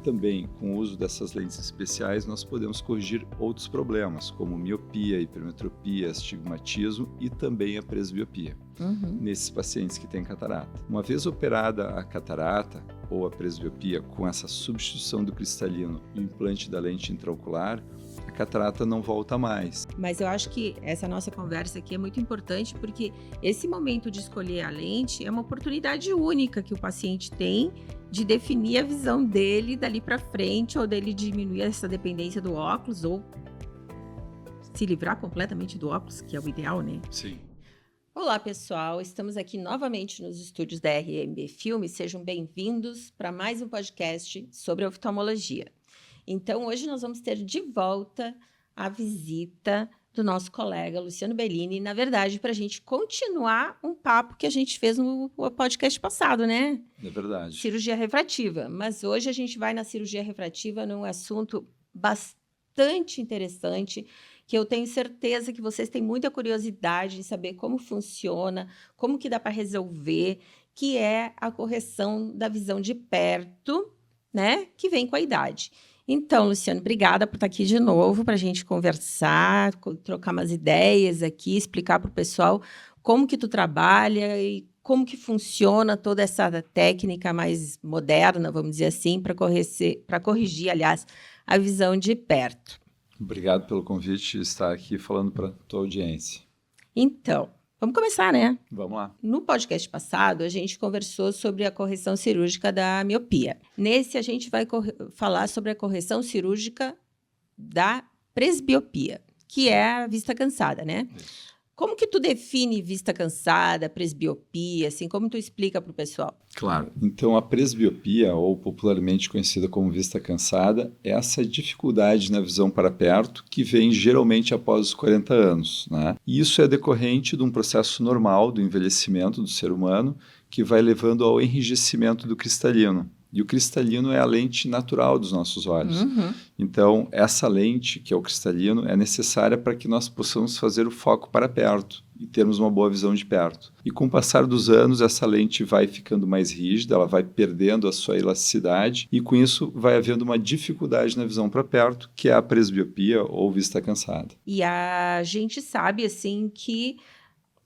também, com o uso dessas lentes especiais, nós podemos corrigir outros problemas, como miopia, hipermetropia, astigmatismo e também a presbiopia, nesses pacientes que têm catarata. Uma vez operada a catarata ou a presbiopia com essa substituição do cristalino e o implante da lente intraocular, a catarata não volta mais. Mas eu acho que essa nossa conversa aqui é muito importante porque esse momento de escolher a lente é uma oportunidade única que o paciente tem de definir a visão dele dali para frente ou dele diminuir essa dependência do óculos ou se livrar completamente do óculos, que é o ideal, né? Sim. Olá, pessoal. Estamos aqui novamente nos estúdios da RMB Filmes. Sejam bem-vindos para mais um podcast sobre oftalmologia. Então, hoje nós vamos ter de volta a visita do nosso colega Luciano Bellini, na verdade, para a gente continuar um papo que a gente fez no podcast passado, né? É verdade. Cirurgia refrativa. Mas hoje a gente vai na cirurgia refrativa num assunto bastante interessante, que eu tenho certeza que vocês têm muita curiosidade em saber como funciona, como que dá para resolver, que é a correção da visão de perto, né? Que vem com a idade. Então, Luciano, obrigada por estar aqui de novo para a gente conversar, trocar umas ideias aqui, explicar para o pessoal como que tu trabalha e como que funciona toda essa técnica mais moderna, vamos dizer assim, para corrigir, aliás, a visão de perto. Obrigado pelo convite e estar aqui falando para a tua audiência. Então, vamos começar, né? Vamos lá. No podcast passado, a gente conversou sobre a correção cirúrgica da miopia. Nesse, a gente vai falar sobre a correção cirúrgica da presbiopia, que é a vista cansada, né? Isso. Como que tu define vista cansada, presbiopia, assim, como tu explica para o pessoal? Claro. Então, a presbiopia, ou popularmente conhecida como vista cansada, é essa dificuldade na visão para perto que vem geralmente após os 40 anos, né? E isso é decorrente de um processo normal do envelhecimento do ser humano que vai levando ao enrijecimento do cristalino. E o cristalino é a lente natural dos nossos olhos. Então, essa lente, que é o cristalino, é necessária para que nós possamos fazer o foco para perto e termos uma boa visão de perto. E com o passar dos anos, essa lente vai ficando mais rígida, ela vai perdendo a sua elasticidade e, com isso, vai havendo uma dificuldade na visão para perto, que é a presbiopia ou vista cansada. E a gente sabe, assim, que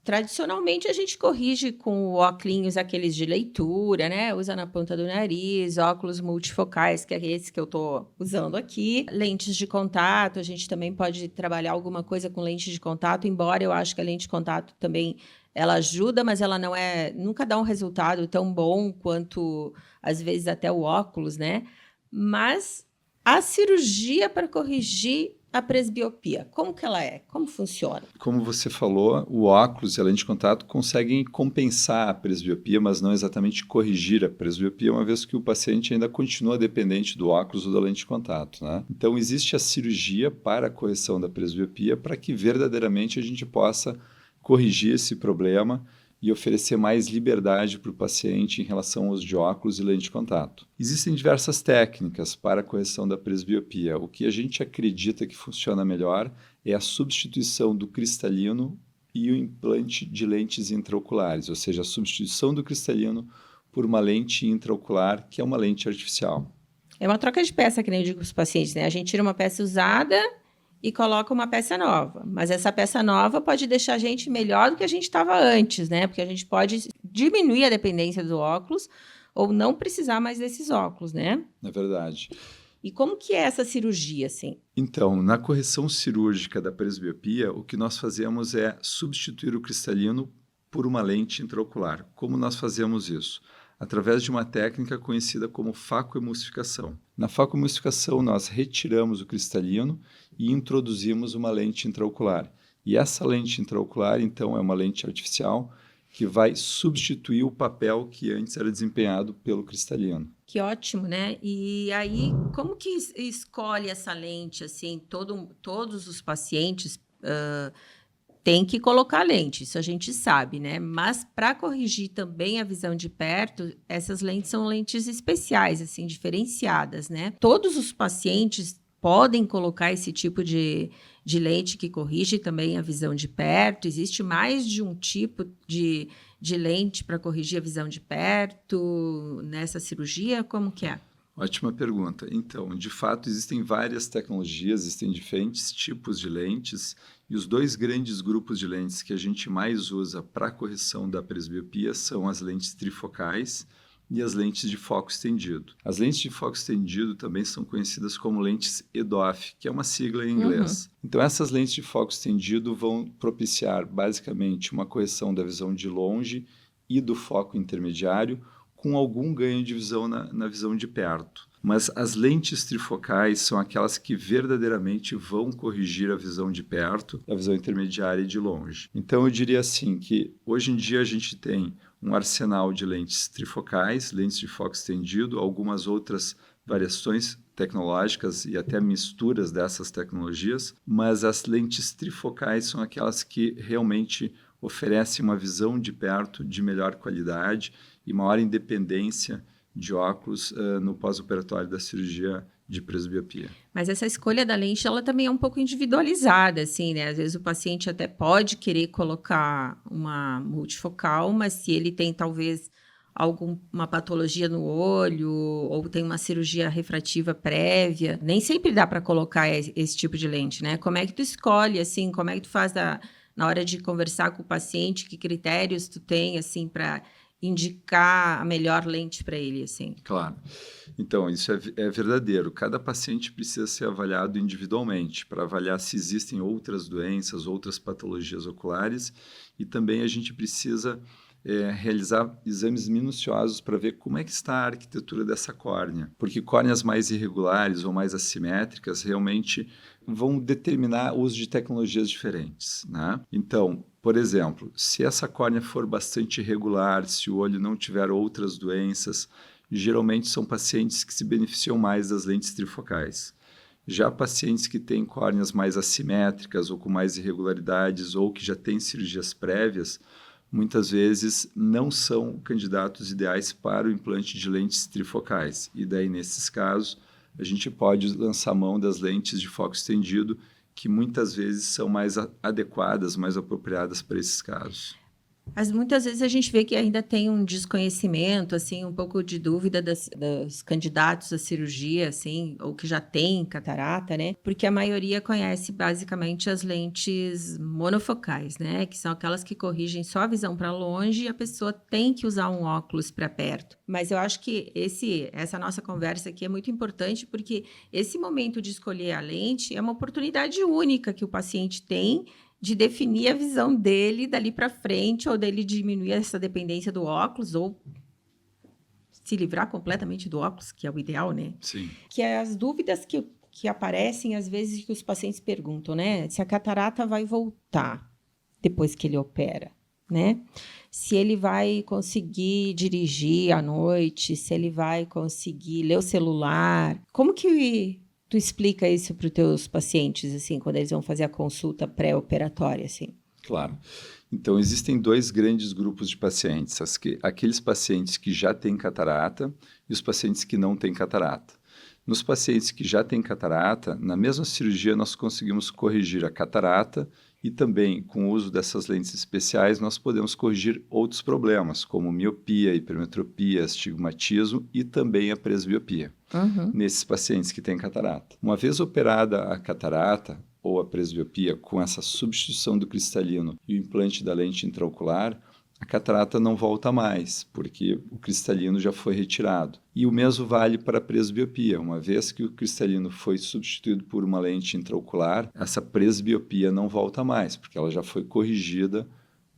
tradicionalmente, a gente corrige com óculos aqueles de leitura, né? Usa na ponta do nariz, óculos multifocais, que é esse que eu estou usando aqui. Lentes de contato, a gente também pode trabalhar alguma coisa com lente de contato, embora eu acho que a lente de contato também ela ajuda, mas ela nunca dá um resultado tão bom quanto, às vezes, até o óculos, né? Mas a cirurgia para corrigir a presbiopia, como que ela é? Como funciona? Como você falou, o óculos e a lente de contato conseguem compensar a presbiopia, mas não exatamente corrigir a presbiopia, uma vez que o paciente ainda continua dependente do óculos ou da lente de contato, né? Então, existe a cirurgia para a correção da presbiopia para que verdadeiramente a gente possa corrigir esse problema e oferecer mais liberdade para o paciente em relação ao uso de óculos e lente de contato. Existem diversas técnicas para a correção da presbiopia. O que a gente acredita que funciona melhor é a substituição do cristalino e o implante de lentes intraoculares, ou seja, a substituição do cristalino por uma lente intraocular, que é uma lente artificial. É uma troca de peça, que nem eu digo para os pacientes, né? A gente tira uma peça usada e coloca uma peça nova. Mas essa peça nova pode deixar a gente melhor do que a gente estava antes, né? Porque a gente pode diminuir a dependência do óculos ou não precisar mais desses óculos, né? É verdade. E como que é essa cirurgia, assim? Então, na correção cirúrgica da presbiopia, o que nós fazemos é substituir o cristalino por uma lente intraocular. Como nós fazemos isso? Através de uma técnica conhecida como facoemulsificação. Na facoemulsificação, nós retiramos o cristalino e introduzimos uma lente intraocular. E essa lente intraocular, então, é uma lente artificial que vai substituir o papel que antes era desempenhado pelo cristalino. Que ótimo, né? E aí, como que escolhe essa lente? Assim, todos os pacientes tem que colocar lente, isso a gente sabe, né? Mas para corrigir também a visão de perto, essas lentes são lentes especiais, assim, diferenciadas, né? Todos os pacientes podem colocar esse tipo de lente que corrige também a visão de perto. Existe mais de um tipo de lente para corrigir a visão de perto nessa cirurgia? Como que é? Ótima pergunta. Então, de fato, existem várias tecnologias, existem diferentes tipos de lentes, e os dois grandes grupos de lentes que a gente mais usa para correção da presbiopia são as lentes trifocais e as lentes de foco estendido. As lentes de foco estendido também são conhecidas como lentes EDOF, que é uma sigla em inglês. Então, essas lentes de foco estendido vão propiciar, basicamente, uma correção da visão de longe e do foco intermediário, com algum ganho de visão na visão de perto. Mas as lentes trifocais são aquelas que verdadeiramente vão corrigir a visão de perto, a visão intermediária e de longe. Então, eu diria assim que hoje em dia a gente tem um arsenal de lentes trifocais, lentes de foco estendido, algumas outras variações tecnológicas e até misturas dessas tecnologias, mas as lentes trifocais são aquelas que realmente oferecem uma visão de perto de melhor qualidade e maior independência de óculos no pós-operatório da cirurgia de presbiopia. Mas essa escolha da lente, ela também é um pouco individualizada, assim, né? Às vezes o paciente até pode querer colocar uma multifocal, mas se ele tem talvez alguma patologia no olho ou tem uma cirurgia refrativa prévia, nem sempre dá para colocar esse tipo de lente, né? Como é que tu escolhe, assim, como é que tu faz na hora de conversar com o paciente, que critérios tu tem, assim, para indicar a melhor lente para ele, assim? Claro. Então, isso é verdadeiro. Cada paciente precisa ser avaliado individualmente para avaliar se existem outras doenças, outras patologias oculares, e também a gente precisa realizar exames minuciosos para ver como é que está a arquitetura dessa córnea, porque córneas mais irregulares ou mais assimétricas realmente vão determinar o uso de tecnologias diferentes, né? Então, por exemplo, se essa córnea for bastante irregular, se o olho não tiver outras doenças, geralmente são pacientes que se beneficiam mais das lentes trifocais. Já pacientes que têm córneas mais assimétricas ou com mais irregularidades ou que já têm cirurgias prévias, muitas vezes não são candidatos ideais para o implante de lentes trifocais. E daí, nesses casos, a gente pode lançar mão das lentes de foco estendido, que muitas vezes são mais adequadas, mais apropriadas para esses casos. Mas muitas vezes a gente vê que ainda tem um desconhecimento, assim, um pouco de dúvida dos candidatos à cirurgia, assim, ou que já tem catarata, né? Porque a maioria conhece basicamente as lentes monofocais, né? Que são aquelas que corrigem só a visão para longe e a pessoa tem que usar um óculos para perto. Mas eu acho que essa nossa conversa aqui é muito importante porque esse momento de escolher a lente é uma oportunidade única que o paciente tem de definir a visão dele dali para frente, ou dele diminuir essa dependência do óculos, ou se livrar completamente do óculos, que é o ideal, né? Sim. Que é as dúvidas que aparecem, às vezes, que os pacientes perguntam, né? Se a catarata vai voltar depois que ele opera, né? Se ele vai conseguir dirigir à noite, se ele vai conseguir ler o celular. Como que tu explica isso para os teus pacientes, assim, quando eles vão fazer a consulta pré-operatória, assim? Claro. Então, existem dois grandes grupos de pacientes, aqueles pacientes que já têm catarata e os pacientes que não têm catarata. Nos pacientes que já têm catarata, na mesma cirurgia nós conseguimos corrigir a catarata e também, com o uso dessas lentes especiais, nós podemos corrigir outros problemas, como miopia, hipermetropia, astigmatismo e também a presbiopia, nesses pacientes que têm catarata. Uma vez operada a catarata ou a presbiopia com essa substituição do cristalino e o implante da lente intraocular, a catarata não volta mais, porque o cristalino já foi retirado. E o mesmo vale para a presbiopia. Uma vez que o cristalino foi substituído por uma lente intraocular, essa presbiopia não volta mais, porque ela já foi corrigida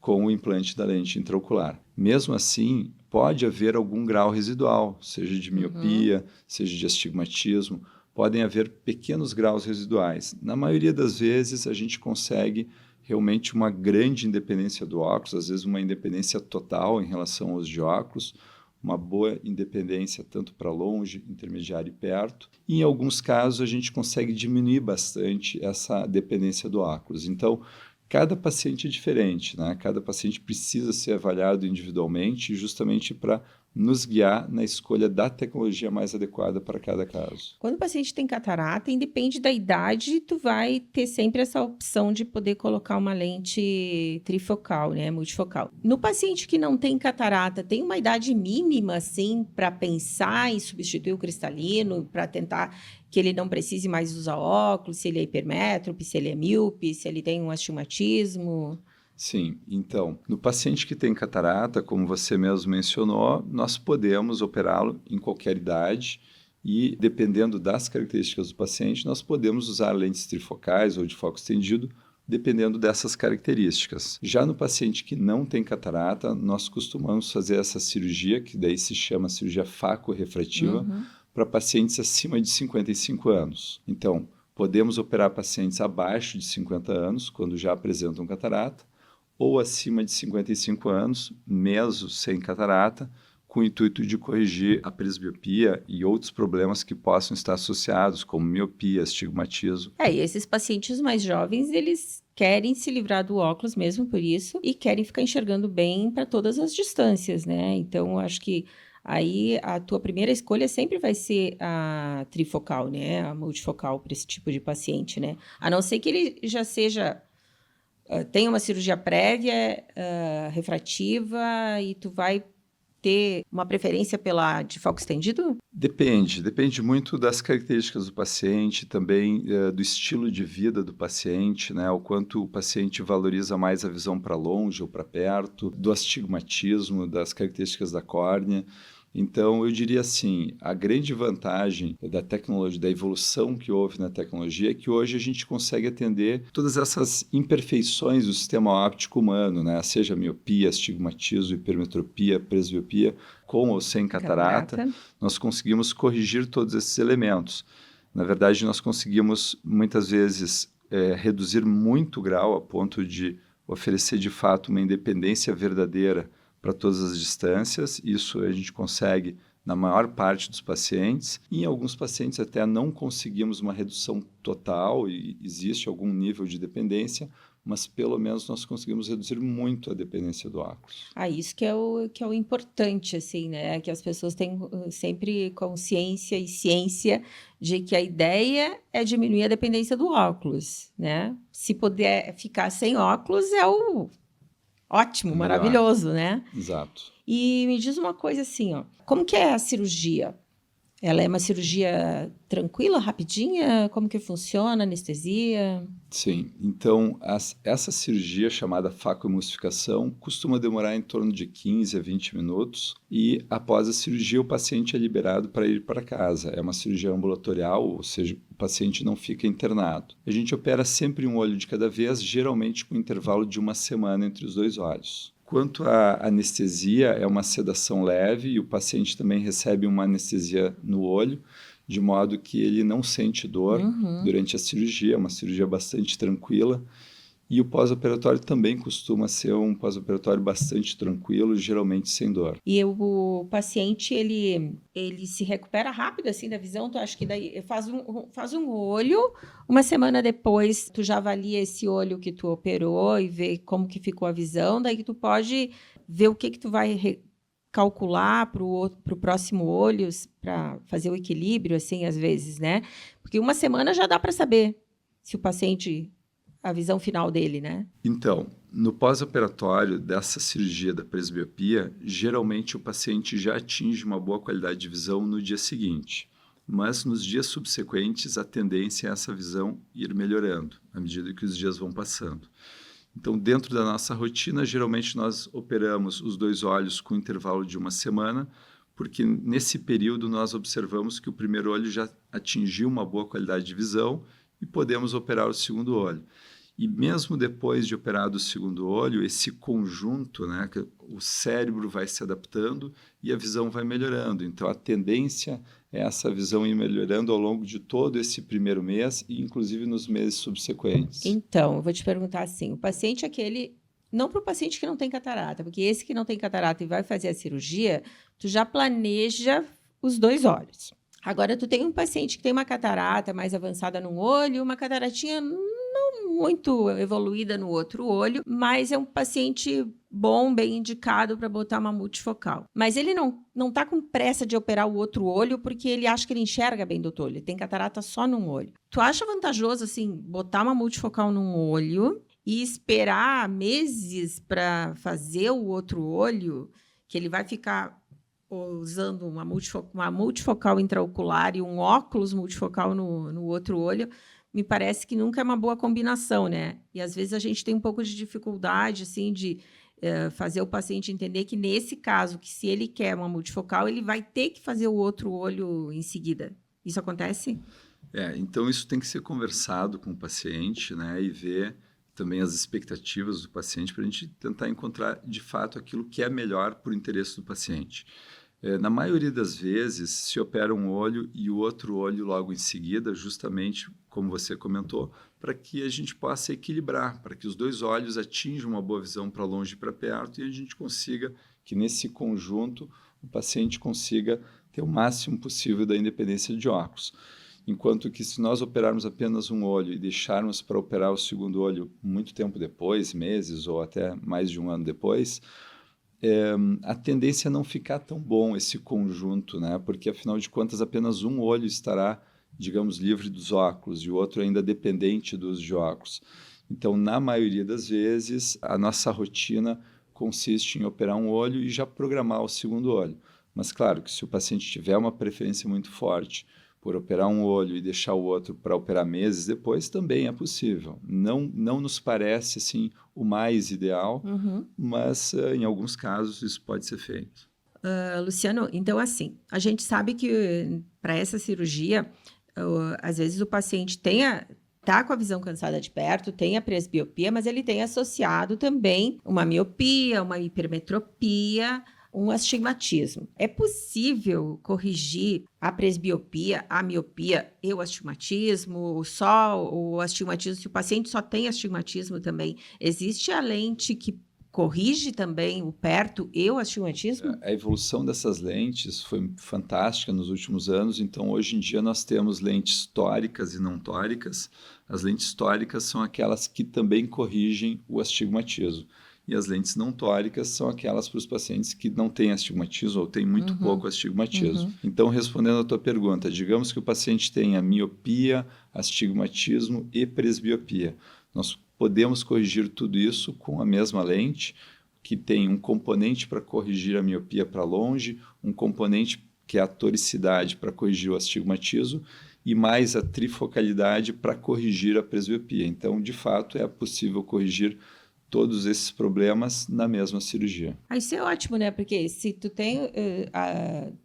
com o implante da lente intraocular. Mesmo assim, pode haver algum grau residual, seja de miopia, seja de astigmatismo, podem haver pequenos graus residuais. Na maioria das vezes, a gente consegue realmente uma grande independência do óculos, às vezes uma independência total em relação ao uso de óculos, uma boa independência tanto para longe, intermediário e perto. E em alguns casos a gente consegue diminuir bastante essa dependência do óculos. Então, cada paciente é diferente, né? Cada paciente precisa ser avaliado individualmente justamente para nos guiar na escolha da tecnologia mais adequada para cada caso. Quando o paciente tem catarata, independe da idade, tu vai ter sempre essa opção de poder colocar uma lente trifocal, né, multifocal. No paciente que não tem catarata, tem uma idade mínima, assim, para pensar em substituir o cristalino, para tentar que ele não precise mais usar óculos, se ele é hipermétrope, se ele é míope, se ele tem um astigmatismo? Sim, então, no paciente que tem catarata, como você mesmo mencionou, nós podemos operá-lo em qualquer idade e, dependendo das características do paciente, nós podemos usar lentes trifocais ou de foco estendido, dependendo dessas características. Já no paciente que não tem catarata, nós costumamos fazer essa cirurgia, que daí se chama cirurgia faco-refrativa, para pacientes acima de 55 anos. Então, podemos operar pacientes abaixo de 50 anos, quando já apresentam catarata, ou acima de 55 anos, mesmo sem catarata, com o intuito de corrigir a presbiopia e outros problemas que possam estar associados, como miopia, astigmatismo. E esses pacientes mais jovens, eles querem se livrar do óculos mesmo por isso e querem ficar enxergando bem para todas as distâncias, né? Então, eu acho que aí a tua primeira escolha sempre vai ser a trifocal, né? A multifocal para esse tipo de paciente, né? A não ser que ele já seja... tem uma cirurgia prévia, refrativa, e tu vai ter uma preferência pela de foco estendido? Depende muito das características do paciente, também do estilo de vida do paciente, né? O quanto o paciente valoriza mais a visão para longe ou para perto, do astigmatismo, das características da córnea. Então, eu diria assim, a grande vantagem da tecnologia, da evolução que houve na tecnologia é que hoje a gente consegue atender todas essas imperfeições do sistema óptico humano, né? Seja miopia, astigmatismo, hipermetropia, presbiopia, com ou sem catarata, nós conseguimos corrigir todos esses elementos. Na verdade, nós conseguimos, muitas vezes, reduzir muito o grau a ponto de oferecer, de fato, uma independência verdadeira para todas as distâncias. Isso a gente consegue na maior parte dos pacientes. E em alguns pacientes até não conseguimos uma redução total e existe algum nível de dependência, mas pelo menos nós conseguimos reduzir muito a dependência do óculos. Isso que é o importante, assim, né? Que as pessoas têm sempre consciência e ciência de que a ideia é diminuir a dependência do óculos, né? Se puder ficar sem óculos, é o ótimo, maravilhoso, né? Exato. E me diz uma coisa assim, ó, como que é a cirurgia? Ela é uma cirurgia tranquila, rapidinha? Como que funciona? Anestesia? Sim, então essa cirurgia chamada facoemulsificação costuma demorar em torno de 15 a 20 minutos e após a cirurgia o paciente é liberado para ir para casa. É uma cirurgia ambulatorial, ou seja, o paciente não fica internado. A gente opera sempre um olho de cada vez, geralmente com um intervalo de uma semana entre os dois olhos. Quanto à anestesia, é uma sedação leve e o paciente também recebe uma anestesia no olho, de modo que ele não sente dor durante a cirurgia, é uma cirurgia bastante tranquila. E o pós-operatório também costuma ser um pós-operatório bastante tranquilo, geralmente sem dor. E o paciente, ele se recupera rápido, assim, da visão? Tu acha que daí faz um olho, uma semana depois tu já avalia esse olho que tu operou e vê como que ficou a visão, daí que tu pode ver o que tu vai calcular para o próximo olho, para fazer o equilíbrio, assim, às vezes, né? Porque uma semana já dá para saber se o paciente... a visão final dele, né? Então, no pós-operatório dessa cirurgia da presbiopia, geralmente o paciente já atinge uma boa qualidade de visão no dia seguinte, mas nos dias subsequentes a tendência é essa visão ir melhorando, à medida que os dias vão passando. Então, dentro da nossa rotina, geralmente nós operamos os dois olhos com intervalo de uma semana, porque nesse período nós observamos que o primeiro olho já atingiu uma boa qualidade de visão e podemos operar o segundo olho. E mesmo depois de operado o segundo olho, esse conjunto, né, que o cérebro vai se adaptando e a visão vai melhorando. Então, a tendência é essa visão ir melhorando ao longo de todo esse primeiro mês e, inclusive, nos meses subsequentes. Então, eu vou te perguntar assim, o paciente aquele... Não para o paciente que não tem catarata, porque esse que não tem catarata e vai fazer a cirurgia, tu já planeja os dois olhos. Agora, tu tem um paciente que tem uma catarata mais avançada num olho, uma cataratinha não muito evoluída no outro olho, mas é um paciente bom, bem indicado para botar uma multifocal. Mas ele não tá com pressa de operar o outro olho porque ele acha que ele enxerga bem do outro olho. Ele tem catarata só num olho. Tu acha vantajoso, assim, botar uma multifocal num olho e esperar meses para fazer o outro olho, que ele vai ficar usando uma multifocal intraocular e um óculos multifocal no outro olho? Me parece que nunca é uma boa combinação, né? E às vezes a gente tem um pouco de dificuldade, assim, de fazer o paciente entender que nesse caso, que se ele quer uma multifocal, ele vai ter que fazer o outro olho em seguida. Isso acontece? Então isso tem que ser conversado com o paciente, né? E ver também as expectativas do paciente para a gente tentar encontrar, de fato, aquilo que é melhor para o interesse do paciente. Na maioria das vezes, se opera um olho e o outro olho logo em seguida, justamente como você comentou, para que a gente possa equilibrar, para que os dois olhos atinjam uma boa visão para longe e para perto e a gente consiga que nesse conjunto o paciente consiga ter o máximo possível da independência de óculos. Enquanto que se nós operarmos apenas um olho e deixarmos para operar o segundo olho muito tempo depois, meses ou até mais de um ano depois, a tendência é não ficar tão bom esse conjunto, né? Porque, afinal de contas, apenas um olho estará, digamos, livre dos óculos e o outro ainda dependente do uso de óculos. Então, na maioria das vezes, a nossa rotina consiste em operar um olho e já programar o segundo olho. Mas, claro, que se o paciente tiver uma preferência muito forte por operar um olho e deixar o outro para operar meses depois, também é possível. Não nos parece assim o mais ideal, mas em alguns casos isso pode ser feito. Luciano, então assim, a gente sabe que para essa cirurgia, às vezes o paciente tá com a visão cansada de perto, tem a presbiopia, mas ele tem associado também uma miopia, uma hipermetropia, um astigmatismo. É possível corrigir a presbiopia, a miopia e o astigmatismo? Só o astigmatismo, se o paciente só tem astigmatismo também, existe a lente que corrige também o perto e o astigmatismo? A evolução dessas lentes foi fantástica nos últimos anos, então hoje em dia nós temos lentes tóricas e não tóricas. As lentes tóricas são aquelas que também corrigem o astigmatismo. E as lentes não tóricas são aquelas para os pacientes que não têm astigmatismo ou têm muito pouco astigmatismo. Então, respondendo à tua pergunta, digamos que o paciente tenha miopia, astigmatismo e presbiopia. Nós podemos corrigir tudo isso com a mesma lente, que tem um componente para corrigir a miopia para longe, um componente que é a toricidade para corrigir o astigmatismo e mais a trifocalidade para corrigir a presbiopia. Então, de fato, é possível corrigir todos esses problemas na mesma cirurgia. Isso é ótimo, né? Porque se tu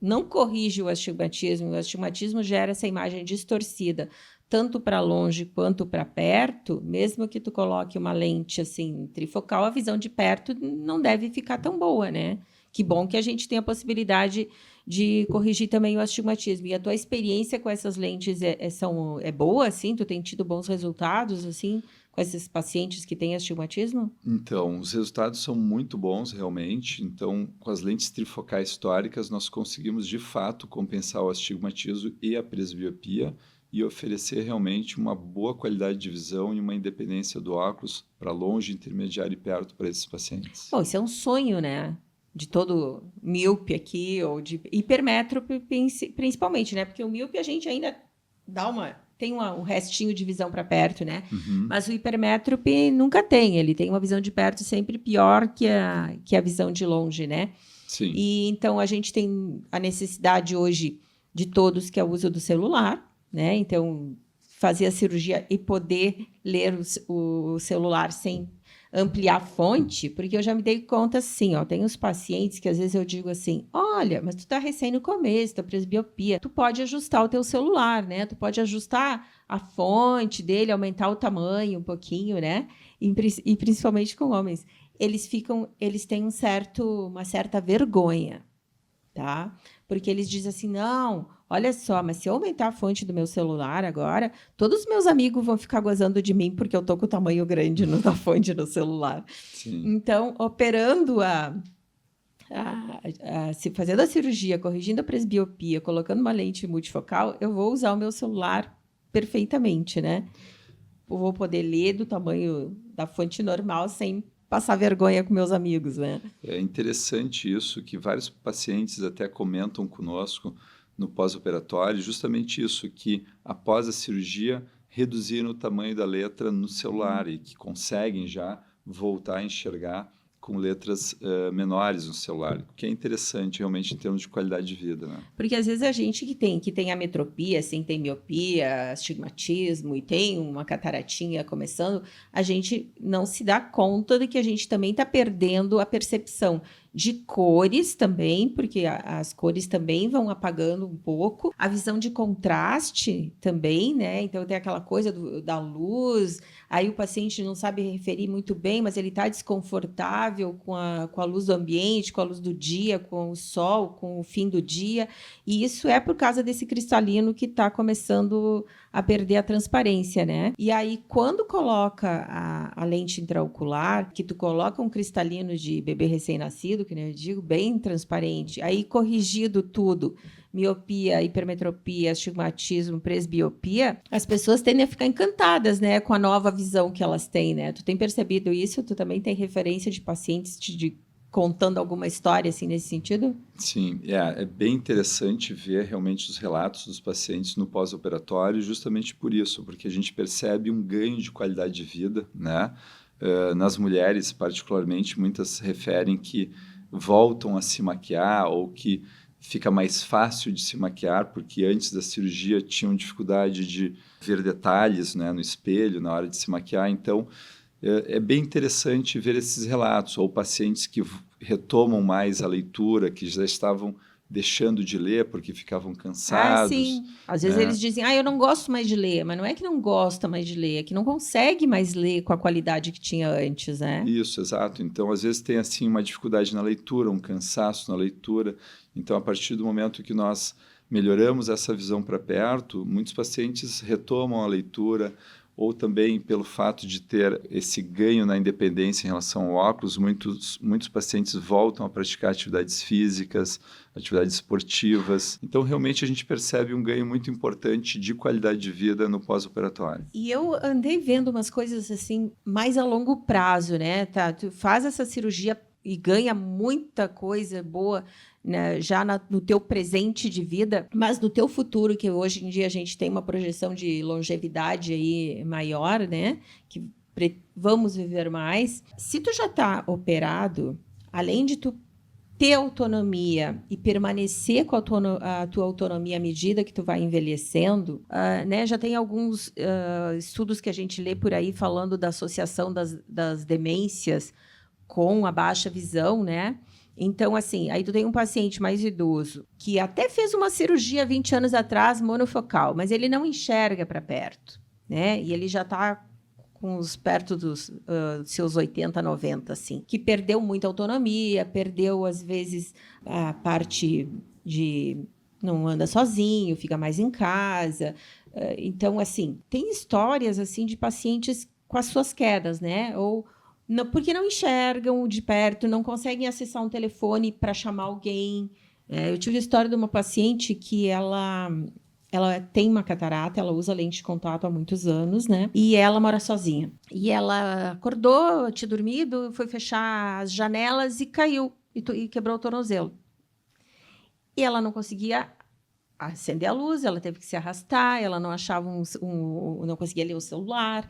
não corrige o astigmatismo gera essa imagem distorcida, tanto para longe quanto para perto. Mesmo que tu coloque uma lente assim trifocal, a visão de perto não deve ficar tão boa, né? Que bom que a gente tem a possibilidade de corrigir também o astigmatismo. E a tua experiência com essas lentes é boa, assim? Tu tem tido bons resultados, assim, com esses pacientes que têm astigmatismo? Então, os resultados são muito bons, realmente. Então, com as lentes trifocais tóricas, nós conseguimos, de fato, compensar o astigmatismo e a presbiopia e oferecer realmente uma boa qualidade de visão e uma independência do óculos para longe, intermediário e perto para esses pacientes. Bom, isso é um sonho, né? De todo míope aqui, ou de hipermétrope principalmente, né? Porque o míope a gente ainda tem um restinho de visão para perto, né? Mas o hipermétrope nunca tem. Ele tem uma visão de perto sempre pior que a visão de longe, né? Sim. E então a gente tem a necessidade hoje de todos, que é o uso do celular, né? Então, fazer a cirurgia e poder ler o celular sem ampliar a fonte, porque eu já me dei conta assim, tem uns pacientes que às vezes eu digo assim, olha, mas tu tá recém no começo, tua presbiopia, tu pode ajustar o teu celular, né? Tu pode ajustar a fonte dele, aumentar o tamanho um pouquinho, né? E principalmente com homens. Eles têm uma certa vergonha, tá? Porque eles dizem assim, não, olha só, mas se eu aumentar a fonte do meu celular agora, todos os meus amigos vão ficar gozando de mim porque eu tô com o tamanho grande da fonte do celular. Sim. Então, operando se fazendo a cirurgia, corrigindo a presbiopia, colocando uma lente multifocal, eu vou usar o meu celular perfeitamente, né? Eu vou poder ler do tamanho da fonte normal sem passar vergonha com meus amigos, né? É interessante isso, que vários pacientes até comentam conosco no pós-operatório, justamente isso, que após a cirurgia reduziram o tamanho da letra no celular e que conseguem já voltar a enxergar com letras menores no celular, o que é interessante realmente em termos de qualidade de vida, né? Porque às vezes a gente que tem ametropia, assim, tem miopia, astigmatismo e tem uma cataratinha começando, a gente não se dá conta de que a gente também está perdendo a percepção de cores também, porque as cores também vão apagando um pouco. A visão de contraste também, né? Então tem aquela coisa da luz, aí o paciente não sabe referir muito bem, mas ele está desconfortável com a luz do ambiente, com a luz do dia, com o sol, com o fim do dia. E isso é por causa desse cristalino que está começando a perder a transparência, né? E aí, quando coloca a lente intraocular, que tu coloca um cristalino de bebê recém-nascido, que nem eu digo, bem transparente, aí corrigido tudo, miopia, hipermetropia, astigmatismo, presbiopia, as pessoas tendem a ficar encantadas, né, com a nova visão que elas têm, né? Tu tem percebido isso? Tu também tem referência de pacientes contando alguma história assim nesse sentido? Sim, é bem interessante ver realmente os relatos dos pacientes no pós-operatório, justamente por isso, porque a gente percebe um ganho de qualidade de vida, né? Nas mulheres, particularmente, muitas referem que voltam a se maquiar ou que fica mais fácil de se maquiar, porque antes da cirurgia tinham dificuldade de ver detalhes, né, no espelho na hora de se maquiar. Então, é bem interessante ver esses relatos, ou pacientes que retomam mais a leitura, que já estavam deixando de ler porque ficavam cansados. Sim. Às vezes eles dizem, eu não gosto mais de ler, mas não é que não gosta mais de ler, é que não consegue mais ler com a qualidade que tinha antes, né? Isso, exato. Então, às vezes tem assim uma dificuldade na leitura, um cansaço na leitura. Então, a partir do momento que nós melhoramos essa visão para perto, muitos pacientes retomam a leitura, ou também pelo fato de ter esse ganho na independência em relação ao óculos, muitos pacientes voltam a praticar atividades físicas, atividades esportivas. Então, realmente, a gente percebe um ganho muito importante de qualidade de vida no pós-operatório. E eu andei vendo umas coisas assim, mais a longo prazo, né? Tá, tu faz essa cirurgia e ganha muita coisa boa, né, já no teu presente de vida, mas no teu futuro, que hoje em dia a gente tem uma projeção de longevidade aí maior, né? Que vamos viver mais. Se tu já está operado, além de tu ter autonomia e permanecer com a tua autonomia à medida que tu vai envelhecendo, né? Já tem alguns estudos que a gente lê por aí falando da associação das demências com a baixa visão, né? Então, assim, aí tu tem um paciente mais idoso que até fez uma cirurgia 20 anos atrás, monofocal, mas ele não enxerga para perto, né? E ele já está perto dos seus 80, 90, assim, que perdeu muita autonomia, perdeu, às vezes, a parte de não anda sozinho, fica mais em casa. Então, assim, tem histórias, assim, de pacientes com as suas quedas, né? Ou porque não enxergam de perto, não conseguem acessar um telefone para chamar alguém. Eu tive a história de uma paciente que ela tem uma catarata, ela usa lente de contato há muitos anos, né? E ela mora sozinha. E ela acordou, tinha dormido, foi fechar as janelas e caiu e quebrou o tornozelo. E ela não conseguia acender a luz, ela teve que se arrastar, ela não achava não conseguia ler o celular.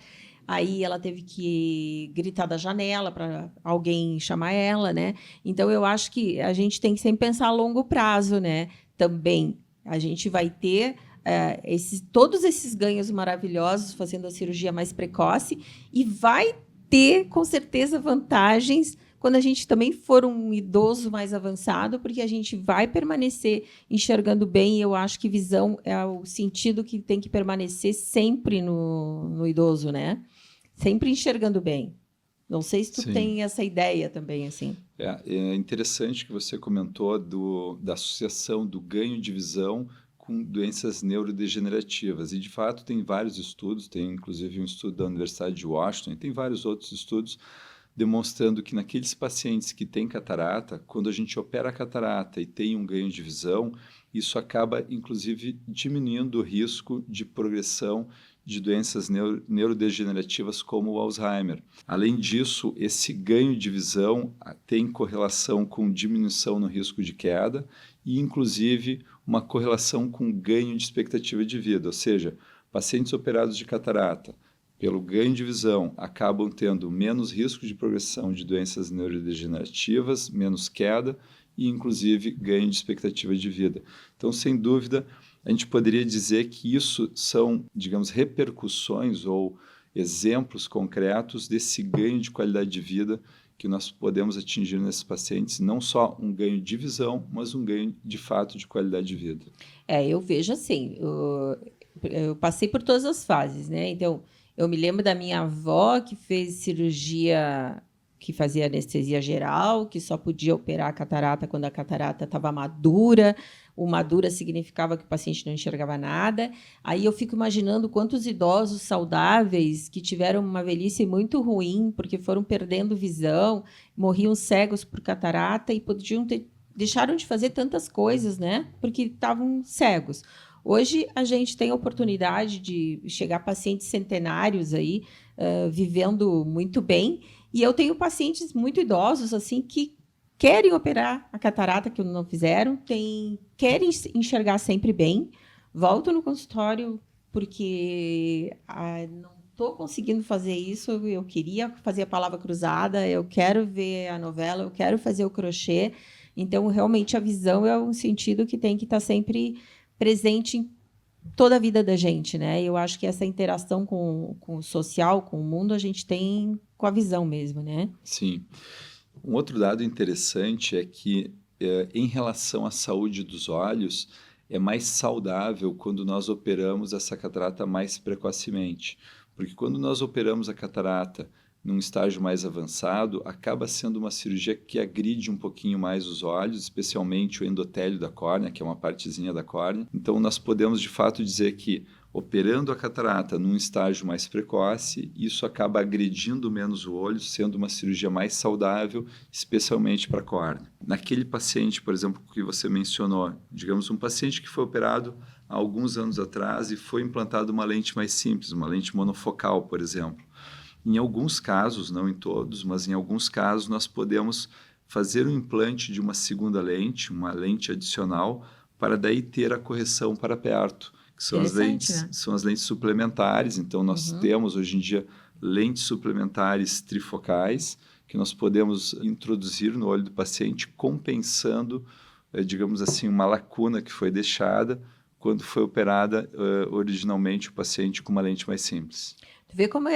Aí ela teve que gritar da janela para alguém chamar ela, né? Então eu acho que a gente tem que sempre pensar a longo prazo, né? Também a gente vai ter todos esses ganhos maravilhosos fazendo a cirurgia mais precoce e vai ter, com certeza, vantagens quando a gente também for um idoso mais avançado, porque a gente vai permanecer enxergando bem, e eu acho que visão é o sentido que tem que permanecer sempre no idoso, né? Sempre enxergando bem. Não sei se tu Sim. tem essa ideia também, assim. É interessante que você comentou da associação do ganho de visão com doenças neurodegenerativas. E, de fato, tem vários estudos, tem inclusive um estudo da Universidade de Washington, e tem vários outros estudos demonstrando que naqueles pacientes que têm catarata, quando a gente opera a catarata e tem um ganho de visão, isso acaba, inclusive, diminuindo o risco de progressão de doenças neurodegenerativas como o Alzheimer. Além disso, esse ganho de visão tem correlação com diminuição no risco de queda e, inclusive, uma correlação com ganho de expectativa de vida, ou seja, pacientes operados de catarata, pelo ganho de visão, acabam tendo menos risco de progressão de doenças neurodegenerativas, menos queda e, inclusive, ganho de expectativa de vida. Então, sem dúvida, a gente poderia dizer que isso são, digamos, repercussões ou exemplos concretos desse ganho de qualidade de vida que nós podemos atingir nesses pacientes, não só um ganho de visão, mas um ganho, de fato, de qualidade de vida. Eu vejo assim, eu passei por todas as fases, né? Então, eu me lembro da minha avó que fez cirurgia, que fazia anestesia geral, que só podia operar a catarata quando a catarata estava madura. O madura significava que o paciente não enxergava nada. Aí eu fico imaginando quantos idosos saudáveis que tiveram uma velhice muito ruim, porque foram perdendo visão, morriam cegos por catarata e deixaram de fazer tantas coisas, né? Porque estavam cegos. Hoje, a gente tem a oportunidade de chegar a pacientes centenários aí, vivendo muito bem. E eu tenho pacientes muito idosos, assim, que querem operar a catarata, que não fizeram, querem enxergar sempre bem, voltam no consultório porque não estou conseguindo fazer isso, eu queria fazer a palavra cruzada, eu quero ver a novela, eu quero fazer o crochê. Então, realmente, a visão é um sentido que tem que estar sempre presente em toda a vida da gente, né? Eu acho que essa interação com o social, com o mundo, a gente tem com a visão mesmo, né? Sim. Um outro dado interessante é que, em relação à saúde dos olhos, é mais saudável quando nós operamos essa catarata mais precocemente. Porque quando nós operamos a catarata num estágio mais avançado, acaba sendo uma cirurgia que agride um pouquinho mais os olhos, especialmente o endotélio da córnea, que é uma partezinha da córnea. Então, nós podemos, de fato, dizer que, operando a catarata num estágio mais precoce, isso acaba agredindo menos o olho, sendo uma cirurgia mais saudável, especialmente para a córnea. Naquele paciente, por exemplo, que você mencionou, digamos, um paciente que foi operado há alguns anos atrás e foi implantada uma lente mais simples, uma lente monofocal, por exemplo. Em alguns casos, não em todos, mas em alguns casos, nós podemos fazer um implante de uma segunda lente, uma lente adicional, para daí ter a correção para perto, que são as lentes suplementares. Então, nós temos hoje em dia lentes suplementares trifocais, que nós podemos introduzir no olho do paciente, compensando, digamos assim, uma lacuna que foi deixada quando foi operada originalmente o paciente com uma lente mais simples. Tu vê como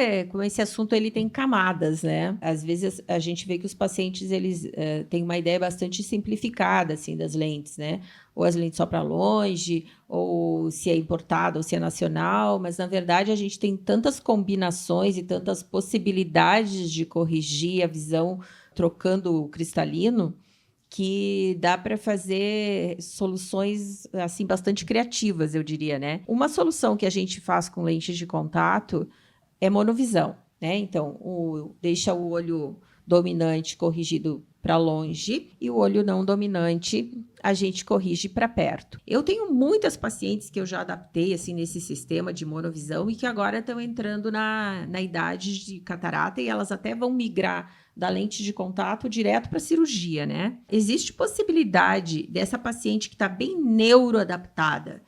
esse assunto ele tem camadas, né? Às vezes a gente vê que os pacientes eles têm uma ideia bastante simplificada assim das lentes, né? Ou as lentes só para longe, ou se é importada ou se é nacional, mas na verdade a gente tem tantas combinações e tantas possibilidades de corrigir a visão trocando o cristalino, que dá para fazer soluções assim bastante criativas, eu diria, né? Uma solução que a gente faz com lentes de contato é monovisão, né? Então, deixa o olho dominante corrigido para longe e o olho não dominante a gente corrige para perto. Eu tenho muitas pacientes que eu já adaptei assim nesse sistema de monovisão e que agora estão entrando na idade de catarata e elas até vão migrar da lente de contato direto para a cirurgia, né? Existe possibilidade dessa paciente que está bem neuroadaptada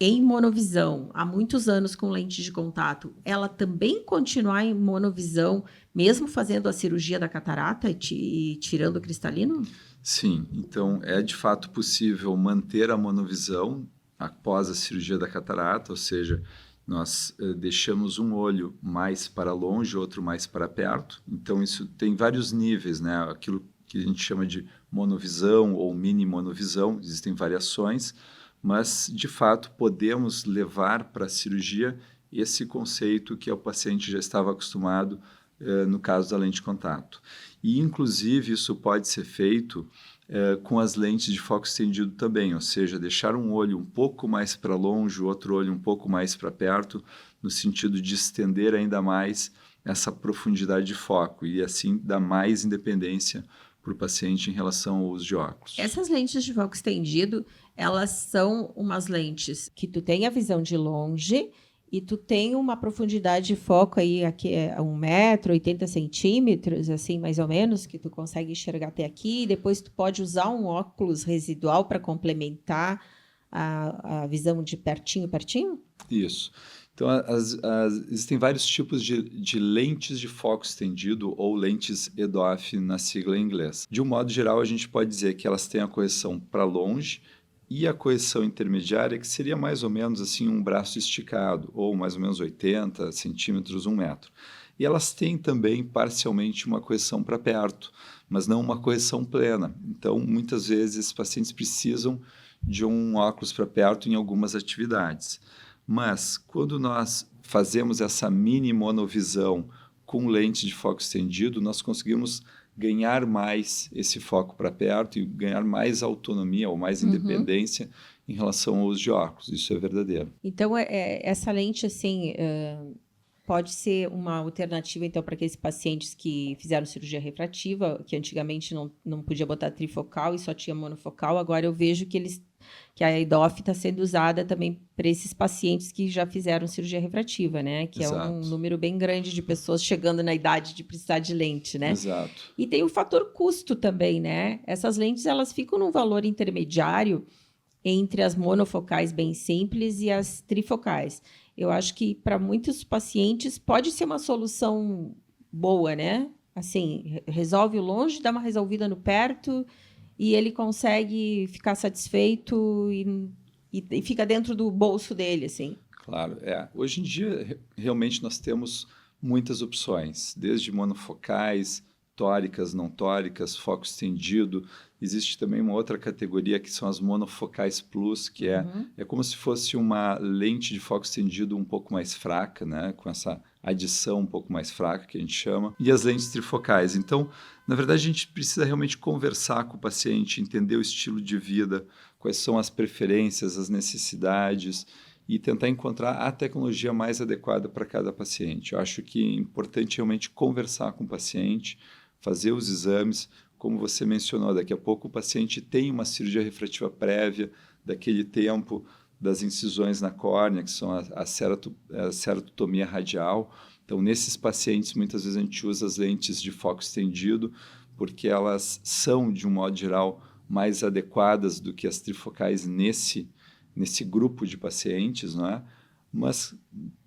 em monovisão, há muitos anos com lente de contato, ela também continuar em monovisão, mesmo fazendo a cirurgia da catarata e tirando o cristalino? Sim, então é de fato possível manter a monovisão após a cirurgia da catarata, ou seja, nós deixamos um olho mais para longe, outro mais para perto. Então isso tem vários níveis, né? Aquilo que a gente chama de monovisão ou mini monovisão, existem variações, mas, de fato, podemos levar para a cirurgia esse conceito que o paciente já estava acostumado no caso da lente de contato. E, inclusive, isso pode ser feito com as lentes de foco estendido também, ou seja, deixar um olho um pouco mais para longe, o outro olho um pouco mais para perto, no sentido de estender ainda mais essa profundidade de foco e, assim, dar mais independência para o paciente em relação ao uso de óculos. Essas lentes de foco estendido, elas são umas lentes que tu tem a visão de longe e tu tem uma profundidade de foco aí, aqui é 1 metro, 80 centímetros, assim, mais ou menos, que tu consegue enxergar até aqui, e depois tu pode usar um óculos residual para complementar a visão de pertinho, pertinho? Isso. Então, existem vários tipos de lentes de foco estendido ou lentes EDOF na sigla em inglês. De um modo geral, a gente pode dizer que elas têm a correção para longe e a correção intermediária, que seria mais ou menos assim um braço esticado, ou mais ou menos 80 centímetros, 1 metro. E elas têm também parcialmente uma correção para perto, mas não uma correção plena. Então, muitas vezes, esses pacientes precisam de um óculos para perto em algumas atividades. Mas, quando nós fazemos essa mini monovisão com lente de foco estendido, nós conseguimos ganhar mais esse foco para perto e ganhar mais autonomia ou mais independência em relação ao uso de óculos. Isso é verdadeiro. Então, essa lente, assim, pode ser uma alternativa, então, para aqueles pacientes que fizeram cirurgia refrativa, que antigamente não podia botar trifocal e só tinha monofocal. Agora eu vejo que a EDOF está sendo usada também para esses pacientes que já fizeram cirurgia refrativa, né? Que Exato. É um número bem grande de pessoas chegando na idade de precisar de lente, né? Exato. E tem o fator custo também, né? Essas lentes, elas ficam num valor intermediário entre as monofocais bem simples e as trifocais. Eu acho que para muitos pacientes pode ser uma solução boa, né? Assim, resolve o longe, dá uma resolvida no perto e ele consegue ficar satisfeito e fica dentro do bolso dele, assim. Claro, Hoje em dia, realmente, nós temos muitas opções, desde monofocais, tóricas, não tóricas, foco estendido. Existe também uma outra categoria que são as monofocais plus, que é como se fosse uma lente de foco estendido um pouco mais fraca, né? Com essa adição um pouco mais fraca, que a gente chama, e as lentes trifocais. Então, na verdade, a gente precisa realmente conversar com o paciente, entender o estilo de vida, quais são as preferências, as necessidades, e tentar encontrar a tecnologia mais adequada para cada paciente. Eu acho que é importante realmente conversar com o paciente, fazer os exames. Como você mencionou, daqui a pouco o paciente tem uma cirurgia refrativa prévia, daquele tempo das incisões na córnea, que são a ceratotomia radial. Então, nesses pacientes, muitas vezes a gente usa as lentes de foco estendido, porque elas são, de um modo geral, mais adequadas do que as trifocais nesse grupo de pacientes, não é? Mas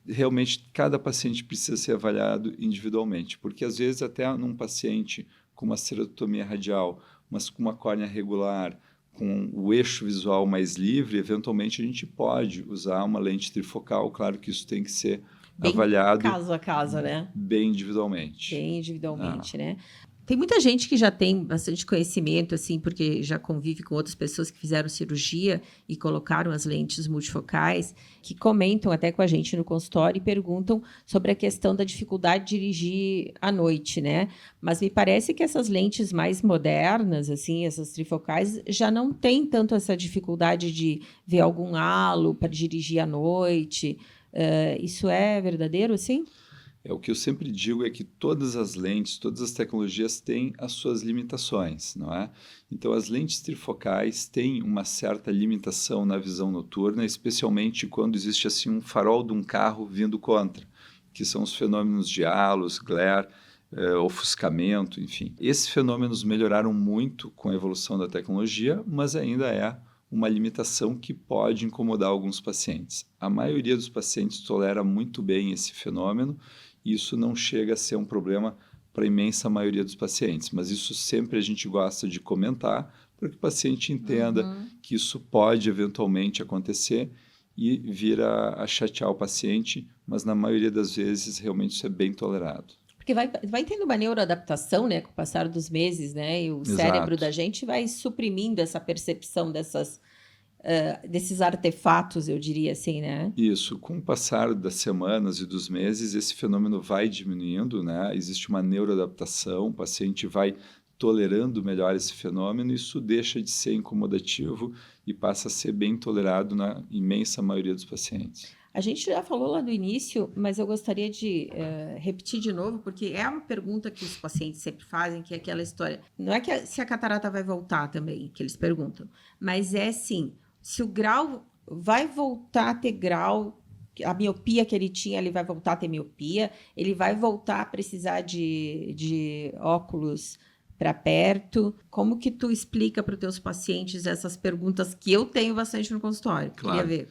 realmente cada paciente precisa ser avaliado individualmente, porque às vezes até num paciente com uma ceratotomia radial, mas com uma córnea regular, com o eixo visual mais livre, eventualmente a gente pode usar uma lente trifocal. Claro que isso tem que ser bem avaliado caso a caso, né? Bem individualmente. Bem individualmente, né? Tem muita gente que já tem bastante conhecimento, assim, porque já convive com outras pessoas que fizeram cirurgia e colocaram as lentes multifocais, que comentam até com a gente no consultório e perguntam sobre a questão da dificuldade de dirigir à noite, né? Mas me parece que essas lentes mais modernas, assim, essas trifocais, já não têm tanto essa dificuldade de ver algum halo para dirigir à noite. Isso é verdadeiro, assim? O que eu sempre digo é que todas as lentes, todas as tecnologias têm as suas limitações, não é? Então, as lentes trifocais têm uma certa limitação na visão noturna, especialmente quando existe assim um farol de um carro vindo contra, que são os fenômenos de halos, glare, ofuscamento, enfim. Esses fenômenos melhoraram muito com a evolução da tecnologia, mas ainda é uma limitação que pode incomodar alguns pacientes. A maioria dos pacientes tolera muito bem esse fenômeno. Isso não chega a ser um problema para a imensa maioria dos pacientes, mas isso sempre a gente gosta de comentar para que o paciente entenda que isso pode eventualmente acontecer e vir a chatear o paciente, mas na maioria das vezes realmente isso é bem tolerado. Porque vai tendo uma neuroadaptação, né, com o passar dos meses, né, e o cérebro da gente vai suprimindo essa percepção desses artefatos, eu diria assim, né? Isso, com o passar das semanas e dos meses, esse fenômeno vai diminuindo, né? Existe uma neuroadaptação, o paciente vai tolerando melhor esse fenômeno, isso deixa de ser incomodativo e passa a ser bem tolerado na imensa maioria dos pacientes. A gente já falou lá do início, mas eu gostaria de repetir de novo, porque é uma pergunta que os pacientes sempre fazem, que é aquela história. Não é que se a catarata vai voltar também, que eles perguntam, mas é sim, se o grau vai voltar a ter grau a miopia que ele tinha, ele vai voltar a ter miopia, ele vai voltar a precisar de óculos para perto. Como que tu explica para os teus pacientes essas perguntas que eu tenho bastante no consultório? Queria Claro. ver.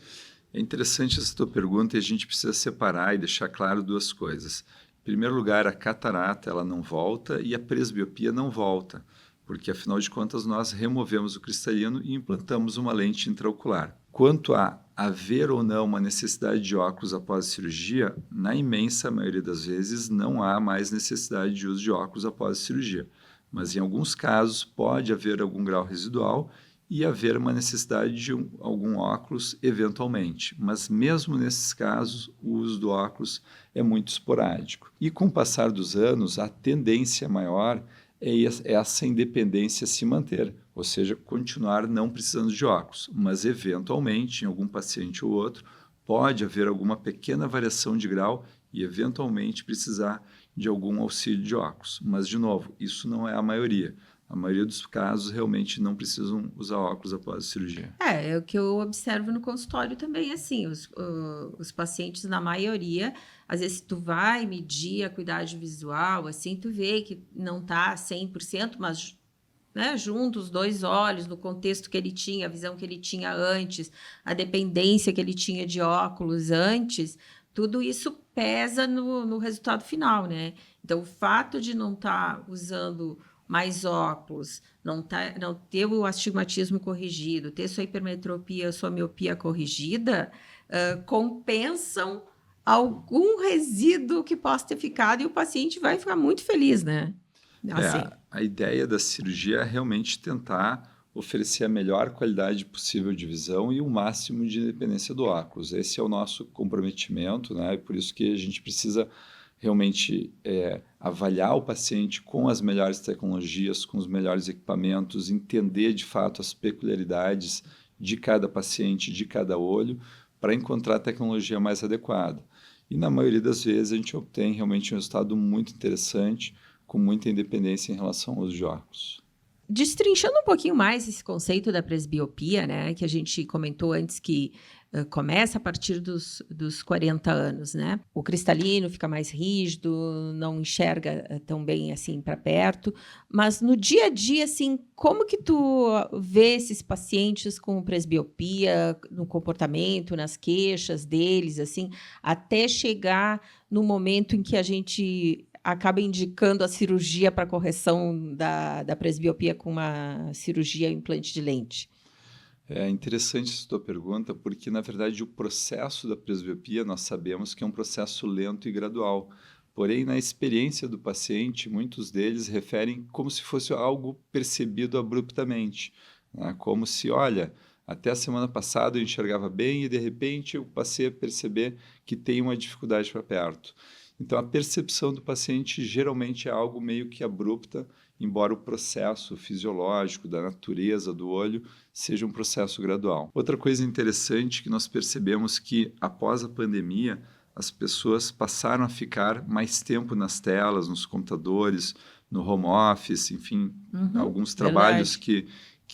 É interessante essa tua pergunta e a gente precisa separar e deixar claro duas coisas. Em primeiro lugar, a catarata ela não volta e a presbiopia não volta, porque afinal de contas nós removemos o cristalino e implantamos uma lente intraocular. Quanto a haver ou não uma necessidade de óculos após a cirurgia, na imensa maioria das vezes não há mais necessidade de uso de óculos após a cirurgia, mas em alguns casos pode haver algum grau residual e haver uma necessidade de algum óculos eventualmente. Mas mesmo nesses casos, o uso do óculos é muito esporádico. E com o passar dos anos, a tendência maior é essa independência se manter, ou seja, continuar não precisando de óculos. Mas eventualmente, em algum paciente ou outro, pode haver alguma pequena variação de grau e eventualmente precisar de algum auxílio de óculos. Mas, de novo, isso não é a maioria. A maioria dos casos realmente não precisam usar óculos após a cirurgia. É o que eu observo no consultório também, assim, os pacientes, na maioria, às vezes tu vai medir a acuidade visual, assim, tu vê que não tá 100%, mas, né, junto os dois olhos, no contexto que ele tinha, a visão que ele tinha antes, a dependência que ele tinha de óculos antes, tudo isso pesa no resultado final, né? Então, o fato de não estar usando mais óculos, não ter o astigmatismo corrigido, ter sua hipermetropia, sua miopia corrigida, compensam algum resíduo que possa ter ficado e o paciente vai ficar muito feliz, né? Assim. A ideia da cirurgia é realmente tentar oferecer a melhor qualidade possível de visão e o máximo de independência do óculos. Esse é o nosso comprometimento, né? E por isso que a gente precisa realmente avaliar o paciente com as melhores tecnologias, com os melhores equipamentos, entender de fato as peculiaridades de cada paciente, de cada olho, para encontrar a tecnologia mais adequada. E na maioria das vezes a gente obtém realmente um resultado muito interessante, com muita independência em relação ao uso de óculos. Destrinchando um pouquinho mais esse conceito da presbiopia, né, que a gente comentou antes que começa a partir dos 40 anos, né? O cristalino fica mais rígido, não enxerga tão bem assim para perto, mas no dia a dia, assim, como que tu vê esses pacientes com presbiopia no comportamento, nas queixas deles, assim, até chegar no momento em que a gente acaba indicando a cirurgia para correção da presbiopia com uma cirurgia implante de lente? É interessante essa tua pergunta, porque, na verdade, o processo da presbiopia nós sabemos que é um processo lento e gradual. Porém, na experiência do paciente, muitos deles referem como se fosse algo percebido abruptamente, né? Como se, olha, até a semana passada eu enxergava bem e, de repente, eu passei a perceber que tem uma dificuldade para perto. Então, a percepção do paciente geralmente é algo meio que abrupta, embora o processo fisiológico da natureza do olho seja um processo gradual. Outra coisa interessante que nós percebemos que, após a pandemia, as pessoas passaram a ficar mais tempo nas telas, nos computadores, no home office, enfim, alguns trabalhos que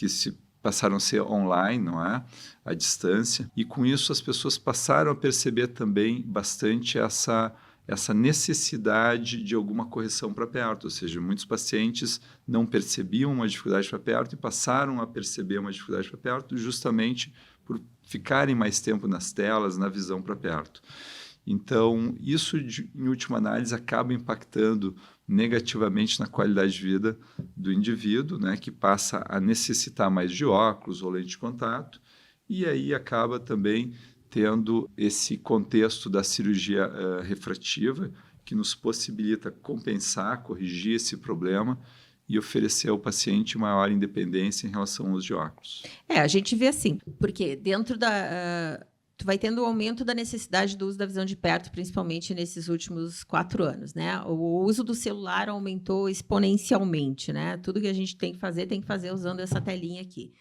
se passaram a ser online, não é? À distância. E com isso as pessoas passaram a perceber também bastante essa necessidade de alguma correção para perto, ou seja, muitos pacientes não percebiam uma dificuldade para perto e passaram a perceber uma dificuldade para perto justamente por ficarem mais tempo nas telas, na visão para perto. Então, isso, em última análise, acaba impactando negativamente na qualidade de vida do indivíduo, né, que passa a necessitar mais de óculos ou lente de contato, e aí acaba também tendo esse contexto da cirurgia refrativa, que nos possibilita compensar, corrigir esse problema e oferecer ao paciente maior independência em relação ao uso de óculos. A gente vê assim, porque dentro tu vai tendo o aumento da necessidade do uso da visão de perto, principalmente nesses últimos 4 anos, né? O uso do celular aumentou exponencialmente, né? Tudo que a gente tem que fazer usando essa telinha aqui.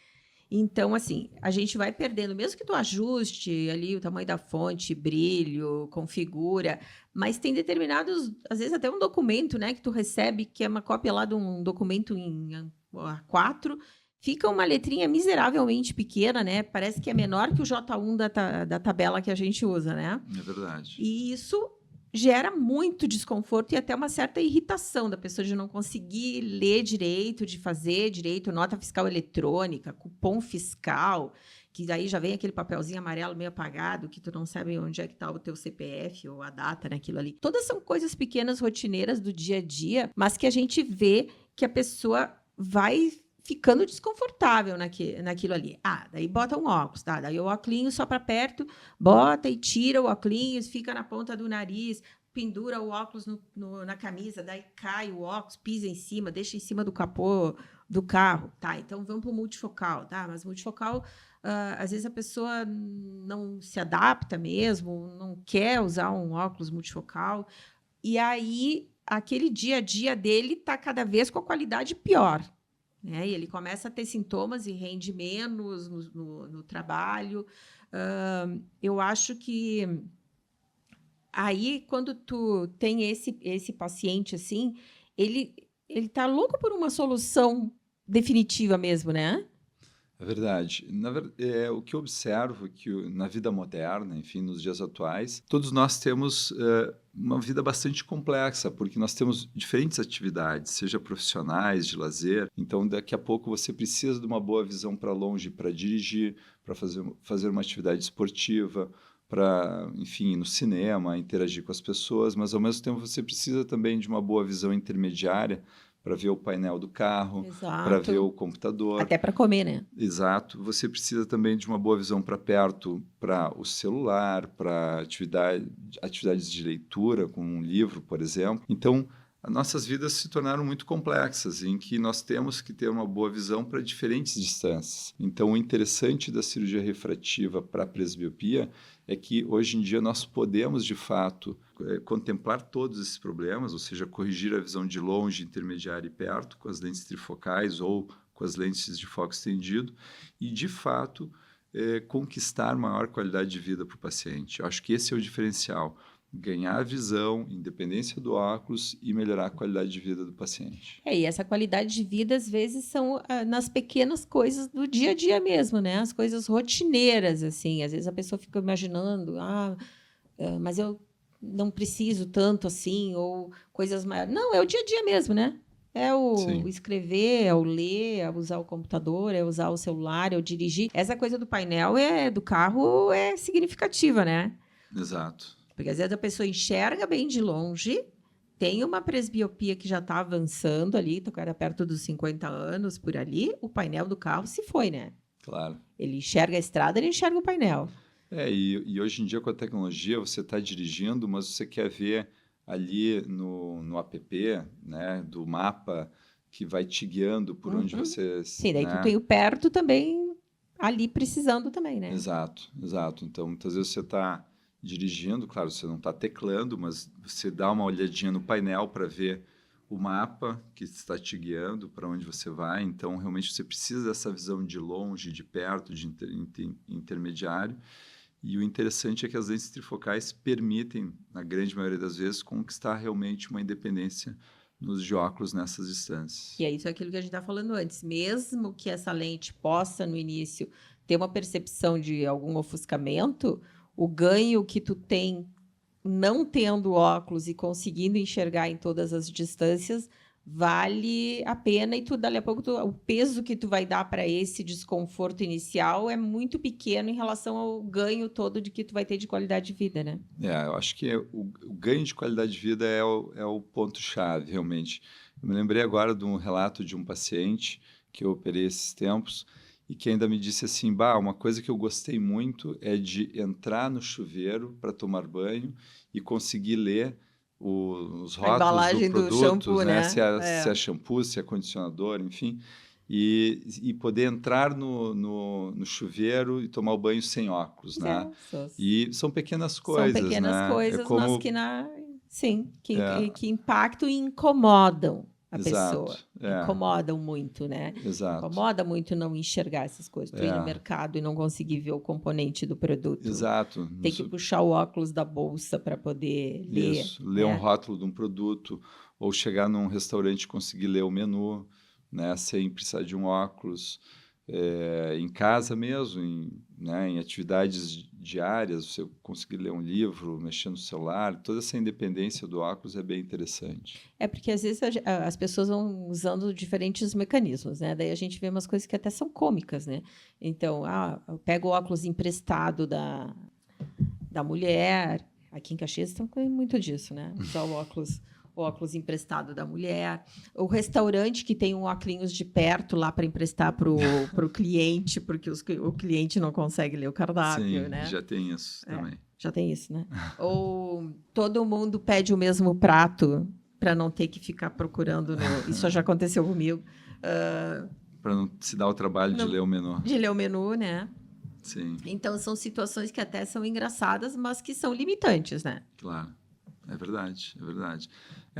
Então, assim, a gente vai perdendo, mesmo que tu ajuste ali o tamanho da fonte, brilho, configura, mas tem determinados, às vezes até um documento, né, que tu recebe, que é uma cópia lá de um documento em A4, fica uma letrinha miseravelmente pequena, né? Parece que é menor que o J1 da tabela que a gente usa, né? É verdade. E isso gera muito desconforto e até uma certa irritação da pessoa de não conseguir ler direito, de fazer direito, nota fiscal eletrônica, cupom fiscal, que daí já vem aquele papelzinho amarelo meio apagado, que tu não sabe onde é que está o teu CPF ou a data naquilo ali. Todas são coisas pequenas, rotineiras do dia a dia, mas que a gente vê que a pessoa vai ficando desconfortável naquilo ali. Daí bota um óculos, tá? Daí o óculos só para perto, bota e tira o óculos, fica na ponta do nariz, pendura o óculos na camisa, daí cai o óculos, pisa em cima, deixa em cima do capô do carro. Tá, então vamos para o multifocal, tá? Mas multifocal, às vezes a pessoa não se adapta mesmo, não quer usar um óculos multifocal, e aí aquele dia a dia dele está cada vez com a qualidade pior. E ele começa a ter sintomas e rende menos no trabalho. Eu acho que aí, quando tu tem esse paciente assim, ele está louco por uma solução definitiva mesmo, né? É verdade. O que eu observo é que na vida moderna, enfim, nos dias atuais, todos nós temos uma vida bastante complexa, porque nós temos diferentes atividades, seja profissionais, de lazer. Então, daqui a pouco você precisa de uma boa visão para longe, para dirigir, para fazer uma atividade esportiva, para, enfim, ir no cinema, interagir com as pessoas, mas ao mesmo tempo você precisa também de uma boa visão intermediária para ver o painel do carro, para ver o computador. Até para comer, né? Exato. Você precisa também de uma boa visão para perto, para o celular, para atividades de leitura, como um livro, por exemplo. Então, as nossas vidas se tornaram muito complexas, em que nós temos que ter uma boa visão para diferentes distâncias. Então, o interessante da cirurgia refrativa para a presbiopia é que, hoje em dia, nós podemos, de fato, contemplar todos esses problemas, ou seja, corrigir a visão de longe, intermediária e perto, com as lentes trifocais ou com as lentes de foco estendido, e, de fato, conquistar maior qualidade de vida para o paciente. Eu acho que esse é o diferencial. Ganhar a visão, independência do óculos e melhorar a qualidade de vida do paciente. E essa qualidade de vida, às vezes, são nas pequenas coisas do dia a dia mesmo, né? As coisas rotineiras, assim. Às vezes a pessoa fica imaginando, mas eu não preciso tanto assim, ou coisas maiores. Não, é o dia a dia mesmo, né? É o escrever, é o ler, é usar o computador, é usar o celular, é o dirigir. Essa coisa do painel do carro é significativa, né? Exato. Porque às vezes a pessoa enxerga bem de longe, tem uma presbiopia que já está avançando ali, está perto dos 50 anos por ali, o painel do carro se foi, né? Claro. Ele enxerga a estrada, ele enxerga o painel. E hoje em dia, com a tecnologia, você está dirigindo, mas você quer ver ali no app, né, do mapa, que vai te guiando por onde você... Sim, daí tu tem o perto também ali precisando também, né? Exato. Então, muitas vezes você está dirigindo, claro, você não está teclando, mas você dá uma olhadinha no painel para ver o mapa que está te guiando para onde você vai. Então, realmente, você precisa dessa visão de longe, de perto, de intermediário. E o interessante é que as lentes trifocais permitem, na grande maioria das vezes, conquistar realmente uma independência nos de óculos nessas distâncias. E é isso aquilo que a gente está falando antes. Mesmo que essa lente possa, no início, ter uma percepção de algum ofuscamento, o ganho que tu tem não tendo óculos e conseguindo enxergar em todas as distâncias vale a pena, e dali a pouco o peso que tu vai dar para esse desconforto inicial é muito pequeno em relação ao ganho todo de que tu vai ter de qualidade de vida, né? Eu acho que o ganho de qualidade de vida é o ponto-chave, realmente. Eu me lembrei agora de um relato de um paciente que eu operei esses tempos, e que ainda me disse assim, uma coisa que eu gostei muito é de entrar no chuveiro para tomar banho e conseguir ler os rótulos do produto, shampoo, né? Se é shampoo, se é condicionador, enfim, e poder entrar no chuveiro e tomar o banho sem óculos, né? E são pequenas coisas, são pequenas né? coisas, mas que impactam e incomodam a pessoa. Incomodam muito, né? Exato. Incomoda muito não enxergar essas coisas. Tu ir no mercado e não conseguir ver o componente do produto. Exato. Tem que puxar o óculos da bolsa para poder ler. Isso, ler um rótulo de um produto, ou chegar num restaurante e conseguir ler o menu. né, sem precisar de um óculos, em casa mesmo, né, em atividades diárias, você conseguir ler um livro, mexer no celular, toda essa independência do óculos é bem interessante. Porque às vezes as pessoas vão usando diferentes mecanismos, né? Daí a gente vê umas coisas que até são cômicas, né? Então, eu pego o óculos emprestado da mulher. Aqui em Caxias estão com muito disso, né? Usar o óculos emprestado da mulher. O restaurante que tem um óculos de perto lá para emprestar para o cliente, porque o cliente não consegue ler o cardápio, Sim, né? já tem isso também. Já tem isso, né? Ou todo mundo pede o mesmo prato para não ter que ficar procurando. Isso já aconteceu comigo. Para não se dar o trabalho de ler o menu. De ler o menu, né? Sim. Então, são situações que até são engraçadas, mas que são limitantes, né? Claro. É verdade, é verdade.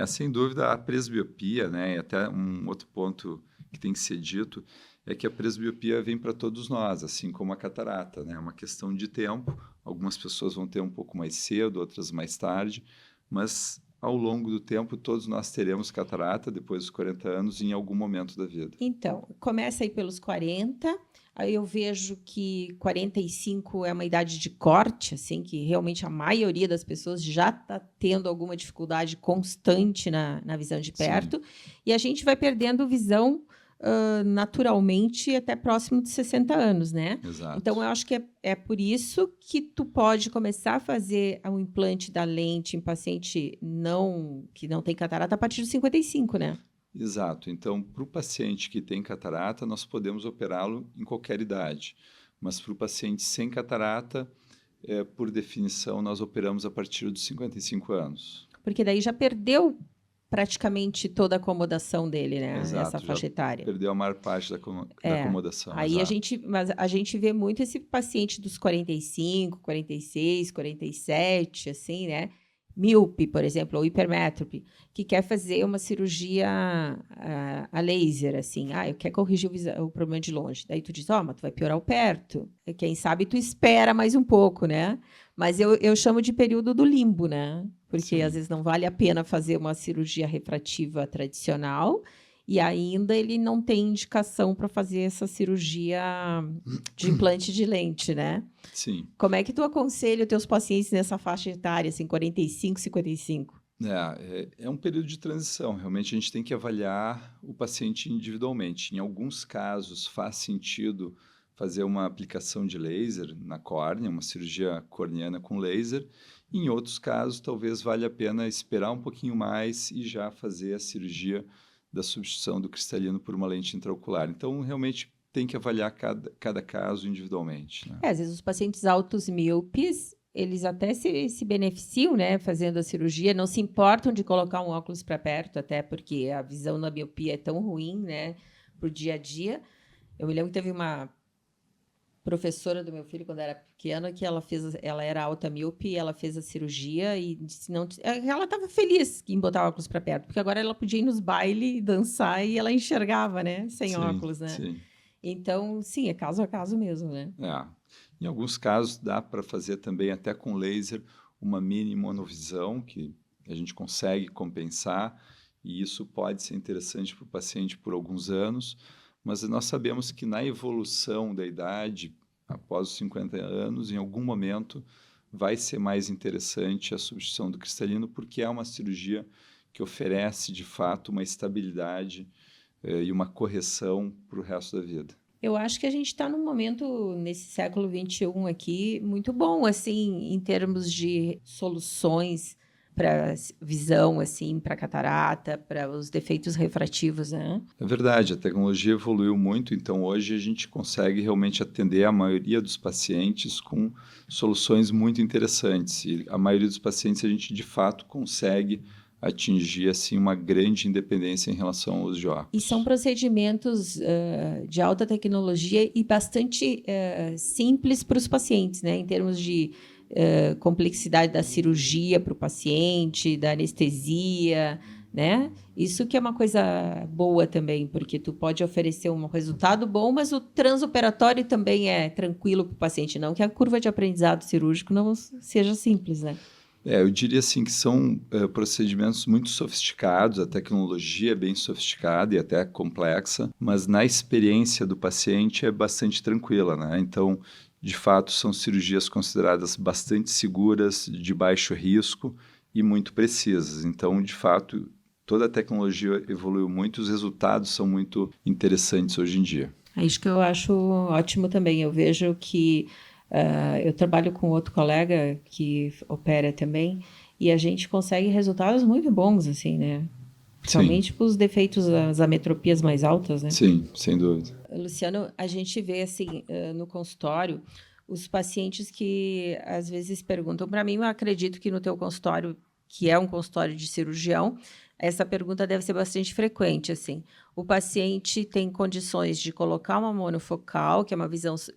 Sem dúvida, a presbiopia, né, e até um outro ponto que tem que ser dito, é que a presbiopia vem para todos nós, assim como a catarata, né? É uma questão de tempo. Algumas pessoas vão ter um pouco mais cedo, outras mais tarde, mas ao longo do tempo todos nós teremos catarata depois dos 40 anos em algum momento da vida. Então, começa aí pelos 40, aí eu vejo que 45 é uma idade de corte, assim, que realmente a maioria das pessoas já está tendo alguma dificuldade constante na visão de perto, e a gente vai perdendo visão naturalmente até próximo de 60 anos, né? Exato. Então, eu acho que é por isso que tu pode começar a fazer o implante da lente em paciente que não tem catarata a partir dos 55, né? Exato. Então, para o paciente que tem catarata, nós podemos operá-lo em qualquer idade. Mas para o paciente sem catarata, por definição, nós operamos a partir dos 55 anos. Porque daí já perdeu praticamente toda a acomodação dele, né? Exato, Essa faixa etária. Perdeu a maior parte da acomodação. Aí a gente vê muito esse paciente dos 45, 46, 47, assim, né? Míope, por exemplo, ou hipermétrope, que quer fazer uma cirurgia a laser, assim. Eu quero corrigir o problema de longe. Daí tu diz, mas tu vai piorar o perto. Quem sabe tu espera mais um pouco, né? Mas eu chamo de período do limbo, né? Porque às vezes não vale a pena fazer uma cirurgia refrativa tradicional e ainda ele não tem indicação para fazer essa cirurgia de implante de lente, né? Sim. Como é que tu aconselha os teus pacientes nessa faixa etária, assim, 45, 55? É um período de transição. Realmente a gente tem que avaliar o paciente individualmente. Em alguns casos faz sentido fazer uma aplicação de laser na córnea, uma cirurgia corneana com laser. Em outros casos, talvez valha a pena esperar um pouquinho mais e já fazer a cirurgia da substituição do cristalino por uma lente intraocular. Então, realmente tem que avaliar cada caso individualmente. Né? Às vezes os pacientes altos míopes, eles até se beneficiam, né, fazendo a cirurgia, não se importam de colocar um óculos para perto, até porque a visão na miopia é tão ruim, né, para o dia a dia. Eu me lembro que teve uma professora do meu filho, quando era pequena, que ela era alta míope, e ela fez a cirurgia e disse ela estava feliz em botar óculos para perto, porque agora ela podia ir nos bailes e dançar e ela enxergava, né, sem óculos, né? Sim. Então, sim, é caso a caso mesmo, né? Em alguns casos dá para fazer também até com laser uma mini monovisão que a gente consegue compensar e isso pode ser interessante para o paciente por alguns anos, mas nós sabemos que na evolução da idade, após os 50 anos, em algum momento vai ser mais interessante a substituição do cristalino porque é uma cirurgia que oferece de fato uma estabilidade e uma correção para o resto da vida. Eu acho que a gente está num momento, nesse século XXI aqui, muito bom, assim, em termos de soluções para visão, assim, para catarata, para os defeitos refrativos, né? É verdade, a tecnologia evoluiu muito, então hoje a gente consegue realmente atender a maioria dos pacientes com soluções muito interessantes. E a maioria dos pacientes a gente, de fato, consegue atingir assim uma grande independência em relação ao uso de óculos. E são procedimentos de alta tecnologia e bastante simples para os pacientes, né? Em termos de complexidade da cirurgia para o paciente, da anestesia, né? Isso que é uma coisa boa também, porque tu pode oferecer um resultado bom, mas o transoperatório também é tranquilo para o paciente, não que a curva de aprendizado cirúrgico não seja simples, né? Eu diria assim que são procedimentos muito sofisticados, a tecnologia é bem sofisticada e até complexa, mas na experiência do paciente é bastante tranquila, né? Então, de fato, são cirurgias consideradas bastante seguras, de baixo risco e muito precisas. Então, de fato, toda a tecnologia evoluiu muito, os resultados são muito interessantes hoje em dia. É isso que eu acho ótimo também. Eu vejo que eu trabalho com outro colega que opera também e a gente consegue resultados muito bons, assim, né? Principalmente para os defeitos, as ametropias mais altas, né? Sim, sem dúvida. Luciano, a gente vê assim no consultório os pacientes que às vezes perguntam para mim, eu acredito que no teu consultório, que é um consultório de cirurgião, essa pergunta deve ser bastante frequente, assim. O paciente tem condições de colocar uma monofocal, que é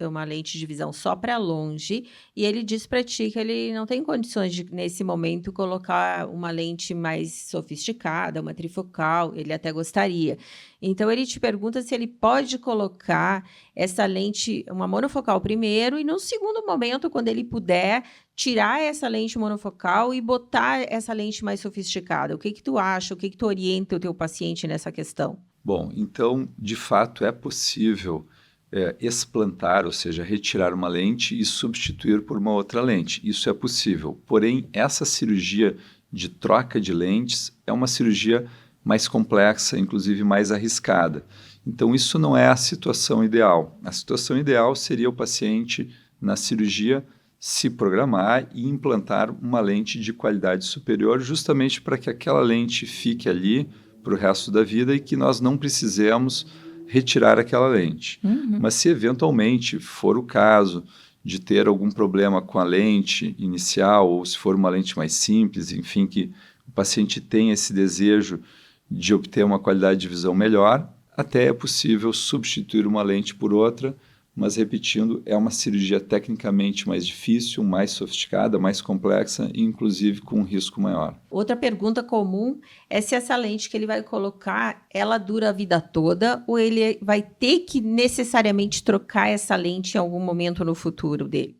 uma lente de visão só para longe, e ele diz para ti que ele não tem condições de, nesse momento, colocar uma lente mais sofisticada, uma trifocal, ele até gostaria. Então, ele te pergunta se ele pode colocar essa lente, uma monofocal primeiro, e no segundo momento, quando ele puder, tirar essa lente monofocal e botar essa lente mais sofisticada. O que tu acha? O que tu orienta o teu paciente nessa questão? Bom, então, de fato, é possível explantar, ou seja, retirar uma lente e substituir por uma outra lente. Isso é possível. Porém, essa cirurgia de troca de lentes é uma cirurgia mais complexa, inclusive mais arriscada. Então, isso não é a situação ideal. A situação ideal seria o paciente, na cirurgia, se programar e implantar uma lente de qualidade superior, justamente para que aquela lente fique ali para o resto da vida e que nós não precisemos retirar aquela lente. Mas se eventualmente for o caso de ter algum problema com a lente inicial, ou se for uma lente mais simples, enfim, que o paciente tem esse desejo de obter uma qualidade de visão melhor, até é possível substituir uma lente por outra, mas repetindo, é uma cirurgia tecnicamente mais difícil, mais sofisticada, mais complexa e inclusive com um risco maior. Outra pergunta comum é se essa lente que ele vai colocar, ela dura a vida toda ou ele vai ter que necessariamente trocar essa lente em algum momento no futuro dele?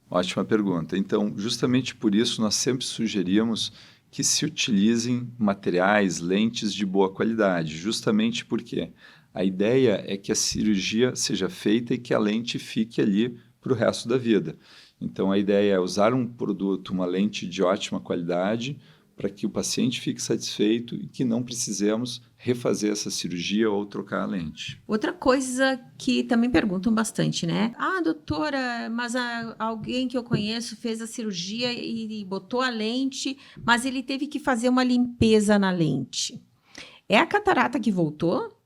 Ótima pergunta. Então, justamente por isso nós sempre sugerimos que se utilizem materiais, lentes de boa qualidade, justamente porque a ideia é que a cirurgia seja feita e que a lente fique ali para o resto da vida. Então, a ideia é usar um produto, uma lente de ótima qualidade, para que o paciente fique satisfeito e que não precisemos refazer essa cirurgia ou trocar a lente. Outra coisa que também perguntam bastante, né? Ah, doutora, mas alguém que eu conheço fez a cirurgia e botou a lente, mas ele teve que fazer uma limpeza na lente. É a catarata que voltou?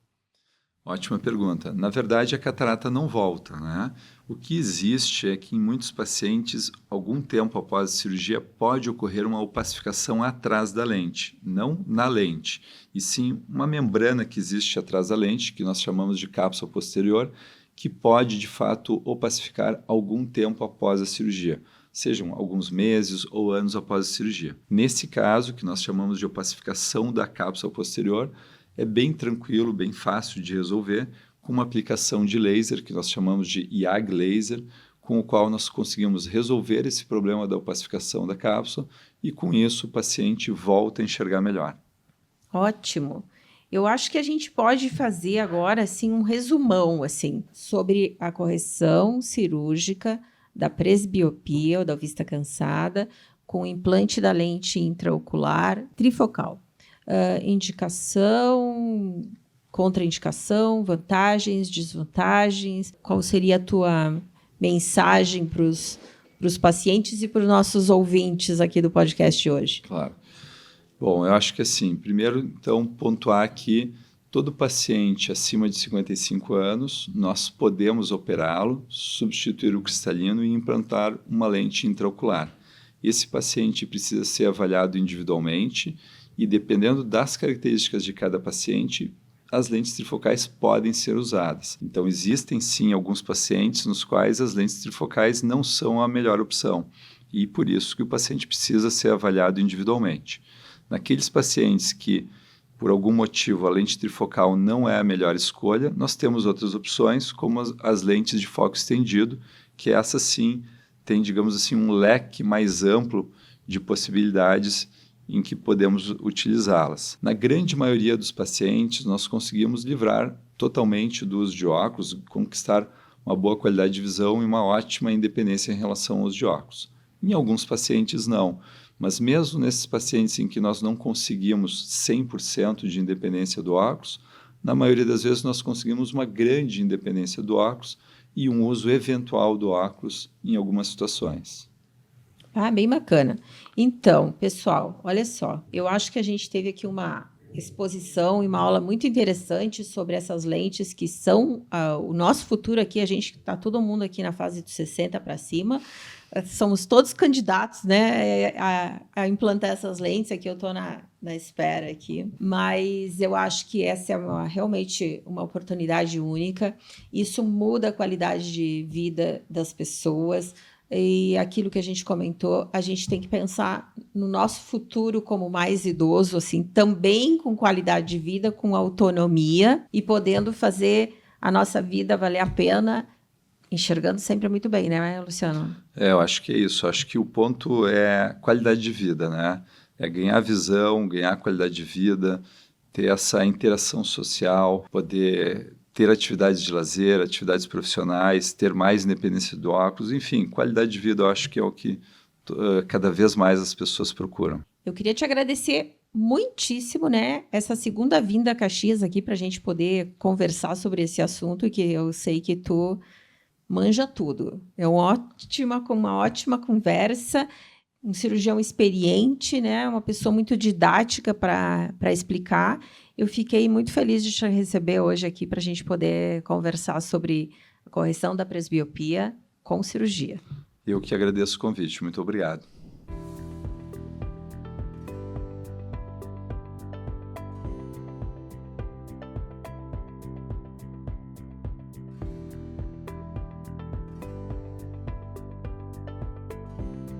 Ótima pergunta. Na verdade, a catarata não volta, né? O que existe é que em muitos pacientes, algum tempo após a cirurgia, pode ocorrer uma opacificação atrás da lente, não na lente, e sim uma membrana que existe atrás da lente, que nós chamamos de cápsula posterior, que pode, de fato, opacificar algum tempo após a cirurgia, sejam alguns meses ou anos após a cirurgia. Nesse caso, que nós chamamos de opacificação da cápsula posterior, é bem tranquilo, bem fácil de resolver, com uma aplicação de laser, que nós chamamos de YAG laser, com o qual nós conseguimos resolver esse problema da opacificação da cápsula e, com isso, o paciente volta a enxergar melhor. Ótimo. Eu acho que a gente pode fazer agora assim, um resumão assim, sobre a correção cirúrgica da presbiopia ou da vista cansada com implante da lente intraocular trifocal. Indicação, contraindicação, vantagens, desvantagens. Qual seria a tua mensagem para os pacientes e para os nossos ouvintes aqui do podcast de hoje? Claro. Bom, eu acho que assim, primeiro, então, pontuar que todo paciente acima de 55 anos, nós podemos operá-lo, substituir o cristalino e implantar uma lente intraocular. Esse paciente precisa ser avaliado individualmente e, dependendo das características de cada paciente, as lentes trifocais podem ser usadas. Então, existem sim alguns pacientes nos quais as lentes trifocais não são a melhor opção e por isso que o paciente precisa ser avaliado individualmente. Naqueles pacientes que, por algum motivo, a lente trifocal não é a melhor escolha, nós temos outras opções, como as lentes de foco estendido, que essa sim tem, digamos assim, um leque mais amplo de possibilidades em que podemos utilizá-las. Na grande maioria dos pacientes, nós conseguimos livrar totalmente do uso de óculos, conquistar uma boa qualidade de visão e uma ótima independência em relação ao uso de óculos. Em alguns pacientes, não. Mas mesmo nesses pacientes em que nós não conseguimos 100% de independência do óculos, na maioria das vezes nós conseguimos uma grande independência do óculos e um uso eventual do óculos em algumas situações. Ah, bem bacana. Então, pessoal, olha só, eu acho que a gente teve aqui uma exposição e uma aula muito interessante sobre essas lentes que são o nosso futuro aqui. A gente está todo mundo aqui na fase dos 60 para cima. Somos todos candidatos, né, a implantar essas lentes. Aqui eu estou na espera aqui. Mas eu acho que essa é realmente uma oportunidade única. Isso muda a qualidade de vida das pessoas. E aquilo que a gente comentou, a gente tem que pensar no nosso futuro como mais idoso, assim, também com qualidade de vida, com autonomia e podendo fazer a nossa vida valer a pena, enxergando sempre muito bem, né, Luciano? Eu acho que é isso. Acho que o ponto é qualidade de vida, né? É ganhar visão, ganhar qualidade de vida, ter essa interação social, poder ter atividades de lazer, atividades profissionais, ter mais independência do óculos, enfim, qualidade de vida eu acho que é o que cada vez mais as pessoas procuram. Eu queria te agradecer muitíssimo, né, essa segunda vinda a Caxias aqui para a gente poder conversar sobre esse assunto, que eu sei que tu manja tudo. É uma ótima conversa, um cirurgião experiente, né, uma pessoa muito didática para explicar. Eu fiquei muito feliz de te receber hoje aqui para a gente poder conversar sobre a correção da presbiopia com cirurgia. Eu que agradeço o convite. Muito obrigado.